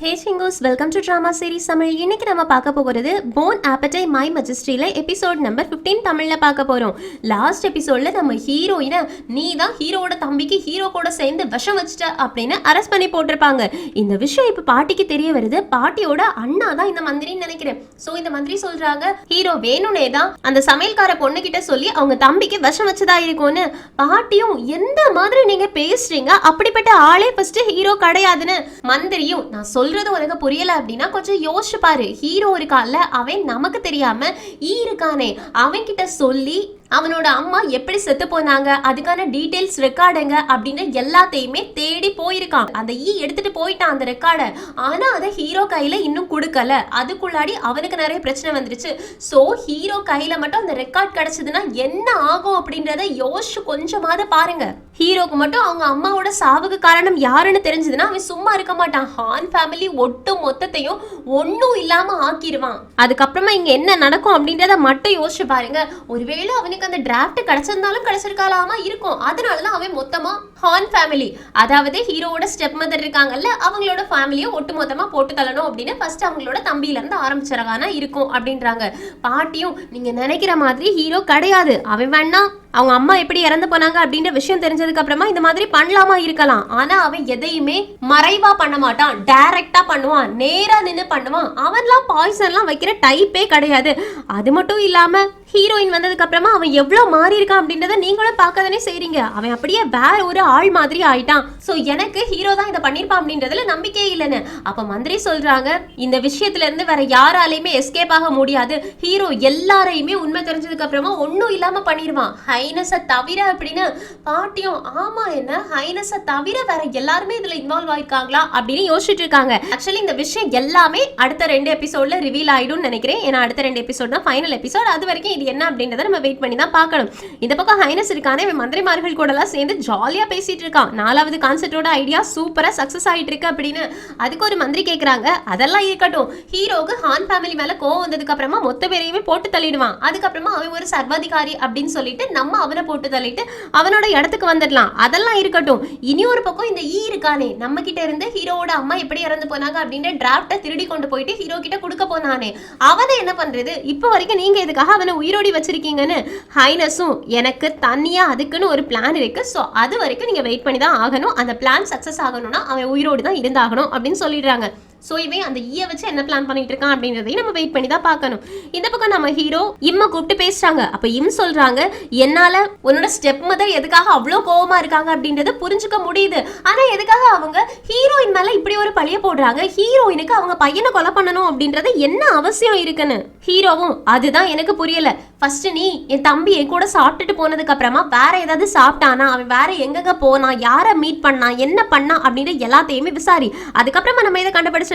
ஹே சிங்கோஸ், welcome to drama series Tamil. இன்னைக்கு நம்ம பார்க்க போகிறது போன் ஆப்பட்டை மை மஜஸ்ட்ரியில் எபிசோட் நம்பர் 15 தமிழில் பார்க்க போகிறோம். லாஸ்ட் எபிசோடில் நம்ம ஹீரோயினை நீ தான் ஹீரோவோட தம்பிக்கு ஹீரோ கூட சேர்ந்து விஷம் வச்சுட்ட அப்படின்னு அரெஸ்ட் பண்ணி போட்டிருப்பாங்க. இந்த விஷயம் இப்போ பாட்டிக்கு தெரிய வருது. பாட்டியோட அண்ணா தான் இந்த மந்திரின்னு நினைக்கிறேன். ஸோ இந்த மந்திரி சொல்றாங்க ஹீரோ வேணும்னே தான் அந்த சமையல்கார பொண்ணுகிட்ட சொல்லி அவங்க தம்பிக்கு விஷம் வச்சதா இருக்கும்னு. பாட்டியும் எந்த மாதிரி நீங்க பேசுறீங்க, அப்படிப்பட்ட ஆளே ஃபர்ஸ்ட் ஹீரோ கிடையாதுன்னு. மந்திரியும் நான் சொல்றது உனக்கு புரியல அப்படின்னா கொஞ்சம் யோசிச்சு பாரு. ஹீரோ இருக்கான்ல, அவன் நமக்கு தெரியாம இருக்கானே, அவன் கிட்ட சொல்லி அவனோட அம்மா எப்படி செத்து போனாங்க, அதுக்கான டீடைல்ஸ் ரெக்கார்டுங்க அப்படின்னு எல்லாத்தையுமே தேடி போயிருக்கான். அந்த எடுத்துட்டு போயிட்டான் அந்த ரெக்கார்டை. ஆனா அதை ஹீரோ கையில இன்னும் கொடுக்கல. அதுக்குள்ளாடி அவனுக்கு நிறைய பிரச்சனை வந்துருச்சு. ஸோ ஹீரோ கையில மட்டும் அந்த ரெக்கார்ட் கிடைச்சதுன்னா என்ன ஆகும் அப்படின்றத யோசிச்சு கொஞ்சமாவது பாருங்க. ஹீரோக்கு மட்டும் அவங்க அம்மாவோட சாவுக்கு காரணம் யாருன்னு தெரிஞ்சதுன்னா அவன் சும்மா இருக்க மாட்டான். ஹான் ஃபேமிலி ஒட்டு மொத்தத்தையும் ஒன்னும் இல்லாம ஆக்கிடுவான். அதுக்கப்புறமா இங்க என்ன நடக்கும் அப்படின்றத மட்டும் யோசிச்சு பாருங்க. ஒருவேளை அவனுக்கு அந்த டிராஃப்ட் கிடைச்சிருந்தாலும் கிடைச்சிருக்காலாமா இருக்கும். அதனாலதான் அவன் மொத்தமா ஹான் ஃபேமிலி, அதாவது ஹீரோவோட ஸ்டெப் மதர் இருக்காங்கல்ல, அவங்களோட ஃபேமிலியை ஒட்டு மொத்தமா போட்டு தள்ளணும் அப்படின்னு ஃபர்ஸ்ட் அவங்களோட தம்பியில இருந்து ஆரம்பிச்சிடறானா இருக்கும் அப்படின்றாங்க. பாட்டியும் நீங்க நினைக்கிற மாதிரி ஹீரோ கிடையாது. அவன் வேணா அவங்க அம்மா எப்படி இறந்து போனாங்க அப்படின்ற விஷயம் தெரிஞ்சதுக்கு அப்புறமா இந்த மாதிரி பண்ணலாமா இருக்கலாம். ஆனா அவன் எதையுமே மறைவா பண்ண மாட்டான், டைரக்டா பண்ணுவான், நேரா நின்று பண்ணுவான். அவன்லாம் பாய்சன்லாம் வைக்கிற டைப்பே கிடையாது. அது மட்டும் இல்லாம ஹீரோயின் வந்ததுக்கு அப்புறமா அவன் எவ்வளவு மாறி இருக்கான் அப்படின்றத நீங்களும் பார்க்க தானே செய்றீங்க. அவன் அப்படியே வேற ஒரு ஆள் மாதிரி ஆயிட்டான். சோ எனக்கு ஹீரோ தான் இதை பண்ணிருப்பான் அப்படின்றதுல நம்பிக்கையே இல்லைன்னு. அப்ப மந்திரி சொல்றாங்க இந்த விஷயத்துல இருந்து வேற யாராலையுமே எஸ்கேப் ஆக முடியாது. ஹீரோ எல்லாரையுமே உண்மை தெரிஞ்சதுக்கு அப்புறமா ஒன்னும் இல்லாம பண்ணிடுவான், ஹைனஸை தவிர அப்படின்னு. பாட்டியும் ஆமா, என்ன ஹைனஸை தவிர வேற எல்லாருமே இதுல இன்வால்வ் ஆயிருக்காங்களா அப்படின்னு யோசிச்சுட்டு இருக்காங்க. ஆக்சுவலி இந்த விஷயம் எல்லாமே அடுத்த 2 எபிசோட்ல ரிவீல் ஆயிடும் நினைக்கிறேன். ஏன்னா அடுத்த 2 எபிசோட் தான் ஃபைனல் எபிசோட். அது வரைக்கும் என்ன அப்படின்றத நம்ம வெயிட் பண்ணி தான் பார்க்கணும். இந்த பக்கம் ஹைனஸ் இருக்கானே, மந்திரிமார்கள் கூட எல்லாம் சேர்ந்து ஜாலியா பேசிட்டு இருக்கான். 4வது கான்செப்டோட ஐடியா சூப்பரா சக்சஸ் ஆயிட்டு இருக்கு அப்படின்னு. அதுக்கு ஒரு மந்திரி கேக்குறாங்க அதெல்லாம் இருக்கட்டும், ஹீரோக்கு ஹான் ஃபேமிலி மேல கோவம் வந்ததுக்கு அப்புறமா மொத்த பேரையுமே போட்டு தள்ளிடுவான். அதுக்கப்புறமா அவன் ஒரு சர்வாதிகாரி அப்படின்னு சொல்லிட்டு நம்ம அவனை போட்டு தள்ளிட்டு அவனோட இடத்துக்கு வந்துடலாம். அதெல்லாம் இருக்கட்டும். இனி ஒரு பக்கம் இந்த இருக்கானே, நம்ம கிட்ட இருந்து ஹீரோவோட அம்மா எப்படி இறந்து போனாங்க அப்படின்ற டிராஃப்டை திருடி கொண்டு போயிட்டு ஹீரோ கிட்ட கொடுக்க போனானே, அவனை என்ன பண்றது? இப்போ வரைக்கும் நீங்க இதுக்காக அவனை உயிரோடி வச்சிருக்கீங்கன்னு ஹைனஸும் எனக்கு தனியா அதுக்குன்னு ஒரு பிளான் இருக்கு. ஸோ அது வரைக்கும் நீங்க வெயிட் பண்ணி தான் ஆகணும். அந்த பிளான் சக்சஸ் ஆகணும்னா அவன் உயிரோடு தான் இருந்தாகணும் அப்படின்னு சொல்லிடுறாங்க. ஸோ இவன் அந்த வச்சு என்ன பிளான் பண்ணிட்டு இருக்கான் அப்படின்றதையும் நம்ம வெயிட் பண்ணி தான் பார்க்கணும். இந்த பக்கம் நம்ம ஹீரோ இம்மை கூப்பிட்டு பேசுறாங்க. அப்ப சொல்றாங்க என்னால உன்னோட ஸ்டெப் மதர் எதுக்காக அவ்வளோ கோவமா இருக்காங்க அப்படின்றத புரிஞ்சுக்க முடியுது. ஆனா எதுக்காக அவங்க ஹீரோயின் மேல இப்படி ஒரு பழிய போடுறாங்க? ஹீரோயினுக்கு அவங்க பையனை கொலை பண்ணணும் அப்படின்றது என்ன அவசியம் இருக்குன்னு. ஹீரோவும் அதுதான் எனக்கு புரியல. ஃபர்ஸ்ட் நீ என் தம்பி என் கூட சாப்பிட்டுட்டு போனதுக்கு அப்புறமா வேற ஏதாவது சாப்பிட்டானா, அவன் வேற எங்கெங்க போனா, யாரை மீட் பண்ணா, என்ன பண்ணா அப்படின்ற எல்லாத்தையுமே விசாரி. அதுக்கப்புறமா நம்ம இதை கண்டுபிடிச்சு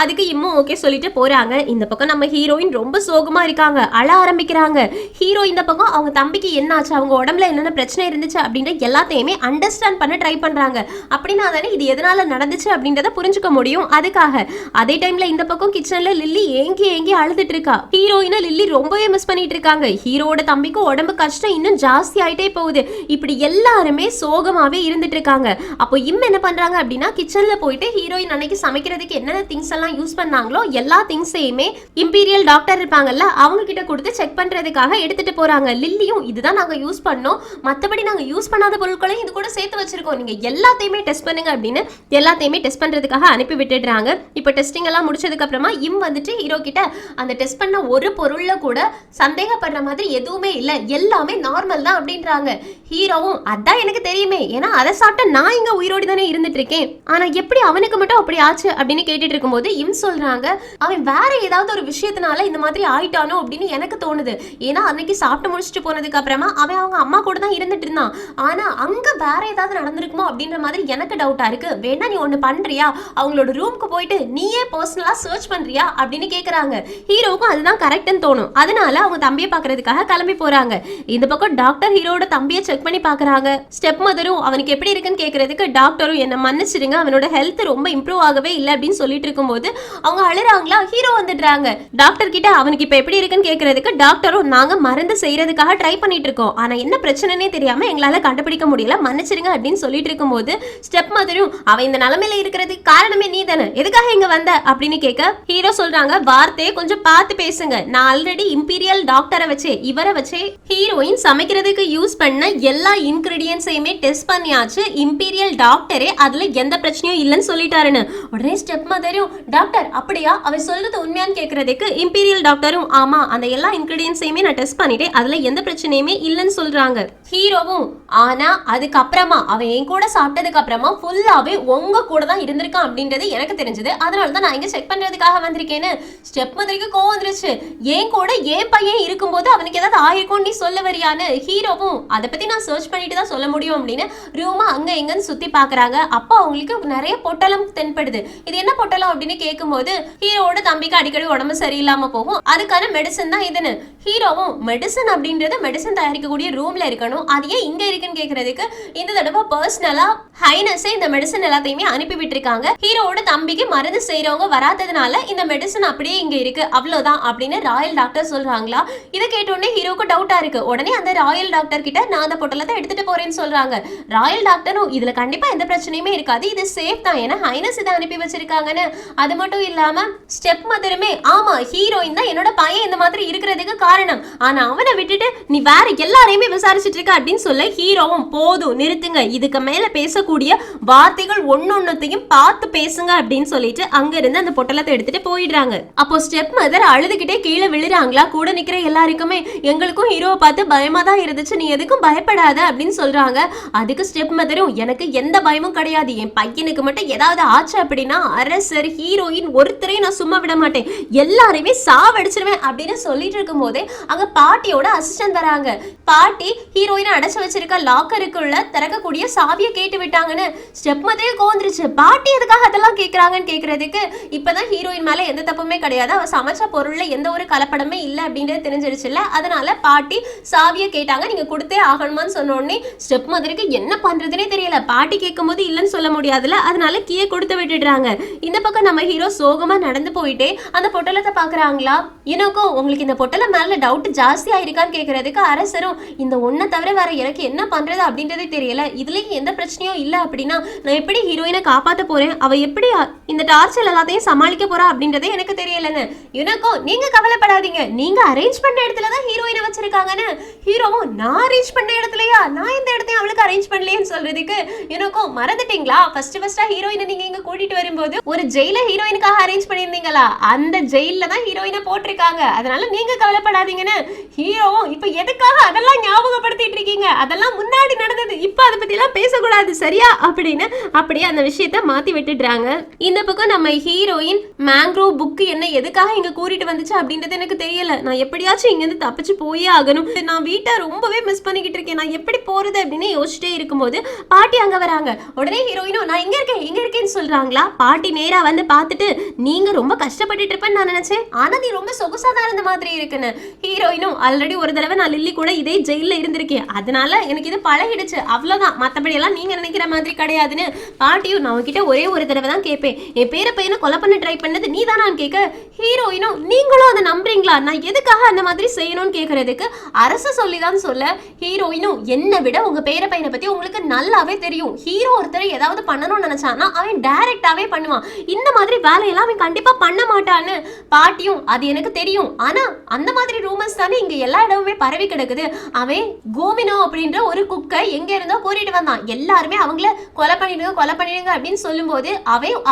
அதுக்கு இம்மும் ஓகே சொல்லிட்டு போறாங்க. இந்த பக்கம் நம்ம ஹீரோயின் ரொம்ப சோகமா இருக்காங்க, அழ ஆரம்பிக்கிறாங்க. ஹீரோ இந்த பக்கம் அவங்க தம்பிக்கு என்னாச்சு, அவங்க உடம்புல என்னென்ன பிரச்சனை இருந்துச்சு அப்படின்ற எல்லாத்தையுமே அண்டர்ஸ்டாண்ட் பண்ண ட்ரை பண்றாங்க. அப்படின்னா தானே இது எதனால நடந்துச்சு அப்படின்றத புரிஞ்சுக்க முடியும். அதுக்காக அதே டைம்ல இந்த பக்கம் கிச்சன்ல லில்லி ஏங்கி அழுதுட்டு இருக்கா. ஹீரோயினை லில்லி ரொம்பவே மிஸ் பண்ணிட்டு இருக்காங்க. ஹீரோட தம்பிக்கு உடம்பு கஷ்டம் இன்னும் ஜாஸ்தி ஆயிட்டே போகுது. இப்படி எல்லாருமே சோகமாவே இருந்துட்டு இருக்காங்க. அப்போ என்ன பண்றாங்க அப்படின்னா கிச்சன்ல போயிட்டு ஹீரோயின் அன்னைக்கு சமைக்கிறதுக்கு என்னென்ன திங்ஸ் எல்லாம் யூஸ் பண்ணாங்களோ எல்லா திங்ஸையுமே இம்பீரியல் டாக்டர் இருப்பாங்கல்ல அவங்க கிட்ட கொடுத்து செக் பண்றதுக்காக எடுத்துட்டு போறாங்க. லில்லியும் இதுதான் நாங்க யூஸ் பண்ணோம், மற்றபடி நாங்க யூஸ் பண்ணாத பொருட்களையும் இது கூட சேர்த்து வச்சிருக்கோம், நீங்க எல்லாத்தையுமே டெஸ்ட் பண்ணுங்க அப்படின்னு எல்லாத்தையுமே டெஸ்ட் பண்றதுக்காக அனுப்பி விட்டுடுறாங்க. இப்போ டெஸ்டிங் எல்லாம் முடிச்சதுக்கு அப்புறமா வந்துட்டு ஹீரோ கிட்ட அந்த டெஸ்ட் பண்ண ஒரு பொருள்ல கூட சந்தேகப்படுற மாதிரி எதுவுமே இல்லை, எல்லாமே நார்மல் தான் அப்படின்றாங்க. ஹீரோவும் அதான் எனக்கு தெரியுமே, ஏன்னா அதை சாப்பிட்ட நான் இங்க உயிரோடு தானே இருந்துட்டு இருக்கேன், ஆனா எப்படி அவனுக்கு மட்டும் அப்படி ஆச்சு அப்படின்னு கேட்டுட்டு இருக்கும்போது சொல்றாங்க அவன் வேற ஏதாவது ஒரு விஷயத்தினால இந்த மாதிரி ஆயிட்டானோ அப்படின்னு எனக்கு தோணுது. ஏன்னா அன்னைக்கு சாப்பிட்டு முடிச்சுட்டு போனதுக்கு அப்புறமா அவன் அவங்க அம்மா கூட தான் இருந்துட்டு இருந்தான். ஆனா அங்க வேற ஏதாவது நடந்திருக்குமோ அப்படின்ற மாதிரி எனக்கு டவுட்டா இருக்கு. வேணா நீ ஒண்ணு பண்றியா, அவங்களோட ரூமுக்கு போயிட்டு நீயே பர்சனலா சர்ச் பண்றியா அப்படின்னு கேக்குறாங்க. ஹீரோவுக்கும் அதுதான் கரெக்ட்னு தோணும். அதனால அவங்க தம்பியை பாக்குறதுக்காக கிளம்பி போறாங்க. இந்த பக்கம் டாக்டர் ஹீரோட தம்பியை செக் பண்ணி பாக்குறாங்க. ஸ்டெப் மதரும் அவனுக்கு எப்படி இருக்குன்னு கேக்குறதுக்கு டாக்டரும் என்ன மன்னிச்சிடுங்க, அவனோட ஹெல்த் ரொம்ப இம்ப்ரூவ் ஆகவே இல்லை அப்படின்னு சொல்லிட்டு இருக்கும்போது அவங்க அழுறாங்களா. ஹீரோ வந்துடுறாங்க. டாக்டர் கிட்ட அவனுக்கு இப்ப எப்படி இருக்குன்னு கேக்குறதுக்கு டாக்டரும் நாங்க மருந்து செய்யறதுக்காக ட்ரை பண்ணிட்டு இருக்கோம், ஆனா என்ன பிரச்சனைனே தெரியாம எங்களால கண்டுபிடிக்க முடியல, மன்னிச்சிருங்க அப்படின்னு சொல்லிட்டு இருக்கும்போது ஸ்டெப் மதரும் அவன் இந்த நிலைமையில இருக்கிறதுக்கு காரணமே நீ தானே, எதுக்காக இங்க வந்த அப்படின்னு கேட்க ஹீரோ சொல்றாங்க, வார்த்தையை கொஞ்சம் பார்த்து பேசுங்க, நான் ஆல்ரெடி இம்பீரியல் டாக்டரை வச்சு இவரை வச்சு ஹீரோயின் சமைக்கிறதுக்கு யூஸ் பண்ண எல்லா இன்கிரிடியன்ஸையுமே டெஸ்ட் பண்ணியாச்சு, இம்பீரியல் டாக்டரே அதுல எந்த பிரச்சனையும் இல்லைன்னு சொல்லிட்டாருன்னு. உடனே ஸ்டெப் மதரும், டாக்டர் அப்படியா, அவர் சொல்றது உண்மையான்னு கேட்கறதுக்கு இம்பீரியல் டாக்டரும், ஆமா அந்த எல்லா இன்கிரிடியன்ஸையுமே நான் டெஸ்ட் பண்ணிட்டேன், அதுல எந்த பிரச்சனையுமே இல்லைன்னு சொல்றாங்க. ஹீரோவும், ஆனா அதுக்கப்புறமா அவன் என் கூட சாப்பிட்டதுக்கு அப்புறமா ஃபுல்லாவே உங்க கூட தான் இருந்திருக்கான் அப்படின்றது எனக்கு தெரிஞ்சது, அதனால தான் நான் இங்க செக் பண்றதுக்காக வந்திருக்கேன்னு. ஸ்டெப் மதருக்கு கோவம் வந்துருச்சு, என் கூட என் பையன் இருக்கும்போது அவனுக்கு ஏதாவது ஆயிருக்கும் நீ சொல்ல வரியான்னு. ஹீரோவும், அதை பத்தி நான் சர்ச் பண்ணிட்டு தான் சொல்ல முடியும் அப்படின்னு ரூமா அங்க எங்கன்னு சுத்தி பாக்குறாங்க. அப்போ அவங்களுக்கு நிறைய பொட்டலம் தென்படுது. இது என்ன பொட்டலம் அப்படின்னு கேட்கும்போது ஹீரோவோட தம்பிக்கு அடிக்கடி உடம்பு சரியில்லாம போகும், அதுக்கான மெடிசன் தான் இதுன்னு. ஹீரோவும், மெடிசன் அப்படின்றது மெடிசன் தயாரிக்கக்கூடிய ரூம்ல இருக்கணும், அது ஏன் இங்க இருக்குன்னு கேட்கறதுக்கு இந்த தடவை பர்சனலா ஹைனஸே இந்த மெடிசன் எல்லாத்தையுமே அனுப்பி விட்டுருக்காங்க. ஹீரோவோட தம்பிக்கு மருந்து செய்யறவங்க வராததுனால இந்த மெடிசன் அப்படியே இங்க இருக்கு, அவ்வளவுதான் அப்படின்னு ராயல் டாக்டர் சொல்றாங்களா. இதை கேட்டோடனே ஹீரோக்கு டவுட்டா இருக்கு. உடனே அந்த ராயல் டாக்டர் கிட்ட நான் அந்த பொட்டலத்தை எடுத்துட்டு போறேன்னு சொல்றாங்க. ராயல் டாக்டரும், இதுல கண்டிப்பா எந்த பிரச்சனையுமே இருக்காது, இது சேஃப் தான், ஏன்னா ஹைனஸ் இதை அனுப்பி வச்சிருக்காங்கன்னு. அது மட்டும் இல்லாம ஸ்டெப் மதருமே, ஆமா ஹீரோயின் தான் என்னோட பையன் இந்த மாதிரி இருக்கிறதுக்கு காரணம், ஆனா அவனை விட்டுட்டு நீ வேற எல்லாரையுமே விசாரிச்சுட்டு இருக்க அப்படின்னு சொல்ல ஹீரோவும், போதும் நிறுத்துங்க, இதுக்கு மேல பேசக்கூடிய வார்த்தைகள் ஒன்னொன்னையும் பார்த்து பேசுங்க அப்படின்னு சொல்லிட்டு அங்க இருந்து அந்த பொட்டலத்தை எடுத்துட்டு போயிடுறாங்க. அப்போ ஸ்டெப் மதர் அழுதுகிட்டே கீழே விழுறாங்களா. கூட நிக்கிற எல்லாருக்குமே எங்களுக்கும் ஹீரோவை பார்த்து பயமா தான் இருந்துச்சு, நீ எதுக்கும் பயப்படாத அப்படின்னு சொல்றாங்க. அதுக்கு ஸ்டெப் மதரும், எனக்கு எந்த பயமும் கிடையாது, என் பையனுக்கு மட்டும் ஏதாவது ஆச்சு அப்படின்னா அரசர் ஹீரோயின் ஒருத்தரையும் நான் சும்மா விட மாட்டேன், எல்லாரையுமே சாவடிச்சிருவேன் அப்படின்னு சொல்லிட்டு இருக்கும் போதே அங்க பாட்டியோட அசிஸ்டன்ட் வராங்க. பாட்டி ஹீரோயினை அடைச்சு வச்சிருக்க லாக்கருக்குள்ள திறக்கக்கூடிய சாவியை கேட்டு விட்டாங்கன்னு ஸ்டெப் மதரே கோந்துருச்சு. பாட்டி எதுக்காக அதெல்லாம் கேட்கறாங்கன்னு கேட்கறதுக்கு இப்பதான் ஹீரோயின் மேல எந்த தப்புமே கிடையாது, அவ சமைச்ச பொருள்ல எந்த ஒரு கலப்படமே இல்லை அப்படின்றது தெரிஞ்சிருச்சுல்ல, அதனால பாட்டி சாவியை கேட்டாங்க, நீங்க கொடுத்தே ஆகணுமான்னு சொன்ன உடனே ஸ்டெப் மதருக்கு என்ன பண்றதுனே தெரியல. பாட்டி கேட்கும் போது இல்லைன்னு சொல்ல முடியாதுல, அதனால கீழே கொடுத்து விட்டுடுறாங்க. இந்த பக்கம் நம்ம ஹீரோ சோகமா நடந்து போயிட்டே அந்த பொட்டலத்தை பாக்குறாங்களா. எனக்கும் உங்களுக்கு இந்த பொட்டலம் மேல டவுட் ஜாஸ்தியா இருக்கான்னு கேட்கறதுக்கு அரசரும், இந்த ஒன்ன தவிர வேற எனக்கு என்ன பண்றது அப்படின்றதே தெரியல, இதுலயும் எந்த பிரச்சனையும் இல்ல அப்படின்னா நான் எப்படி ஹீரோயினை காப்பாத்த போறேன், அவ எப்படி இந்த டார்ச்சர் எல்லாத்தையும் சமாளிக்க போறா அப்படின்றதே எனக்கு தெரியலன்னு. எனக்கும், நீங்க கவலைப்படாதீங்க, நீங்க அரேஞ்ச் பண்ண இடத்துலதான் ஹீரோயினை வச்சிருக்காங்கன்னு. ஹீரோவும், நான் அரேஞ்ச் பண்ண இடத்துலயா, நான் இந்த இடத்தையும் அவளுக்கு அரேஞ்ச் பண்ணலையேன்னு சொல்றதுக்கு எனக்கும், மறந்துட்டீங்களா ஃபர்ஸ்டா ஹீரோயினை நீங்க இங்க கூட்டிட்டு வரும்போது ஒரு ஜெயில ஹீரோயினுக்காக அரேஞ்ச் பண்ணியிருந்தீங்களா, அந்த ஜெயில தான் ஹீரோயினை போட்டிருக்காங்க, அதனால நீங்க கவலைப்படாதீங்கன்னு. ஹீரோவும், இப்ப எதுக்காக அதெல்லாம் ஞாபகப்படுத்திட்டு இருக்கீங்க, அதெல்லாம் முன்னாடி நடந்தது, இப்ப அதை பத்தி எல்லாம் பேசக்கூடாது சரியா அப்படின்னு அப்படியே அந்த விஷயத்த மாத்தி விட்டுடுறாங்க. இந்த பக்கம் நம்ம ஹீரோயின், மேங்க்ரோவ் புக் என்ன எதுக்காக இங்க கூட்டிட்டு வந்துச்சு அப்படின்றது எனக்கு தெரியல, நான் எப்படியாச்சும் இங்க இருந்து தப்பிச்சு போயே ஆகணும், நான் வீட்டை ரொம்பவே மிஸ் பண்ணிக்கிட்டு இருக்கேன், நான் எப்படி போறது அப்படின்னு யோசிச்சுட்டே இருக்கும்போது பாட்டி அங்க வராங்க. உடனே ஹீரோயினும், நான் இங்க இருக்கேன்னு சொல்றாங்களா. பாட்டி நேரா வந்து பார்த்துட்டு, நீங்க ரொம்ப கஷ்டப்பட்டுட்டு இருப்பேன்னு நான் நினைச்சேன், ஆனா நீ ரொம்ப சொகுசாதான் இருந்த மாதிரி இருக்குன்னு. ஹீரோயினும், ஆல்ரெடி ஒரு தடவை நான் லில்லி கூட இதே ஜெயில இருந்திருக்கேன், அதனால எனக்கு இது பழகிடுச்சு, அவ்வளவுதான், மத்தபடி எல்லாம் நீங்க நினைக்கிற மாதிரி கிடையாதுன்னு. பாட்டியும், நான் உங்ககிட்ட ஒரே ஒரு தடவை தான் கேட்பேன், என் பேர பையனை கொலை பண்ண ட்ரை பண்ணது நீ தானான்னு கேட்க ஹீரோயினும், நீங்களும் அதை நம்புறீங்களா, நான் எதுக்காக அந்த மாதிரி செய்யணும்னு கேட்கறதுக்கு அரச சொல்லிதான் சொல்ல ஹீரோயினும், என்னை விட உங்க பேர பையனை பத்தி உங்களுக்கு நல்லாவே தெரியும், ஹீரோ ஒருத்தர் ஏதாவது பண்ணணும்னு நினைச்சானா அவன் டைரக்டாவே பண்ணுவான், இந்த மாதிரி வேலையெல்லாம் அவன் கண்டிப்பா பண்ண மாட்டான்னு. பாட்டியும், அது எனக்கு தெரியும், ஆனா அந்த மாதிரி ரூமர்ஸ் தானே இங்க எல்லா இடமுமே பரவி கிடக்குது, அவன் கோமினோ அப்படின்ற ஒரு குக்கை எங்க இருந்தோ கூட்டிட்டு வந்தான், எல்லாருமே அவங்கள கொலை பண்ணிடுங்க அப்படின்னு சொல்லும்போது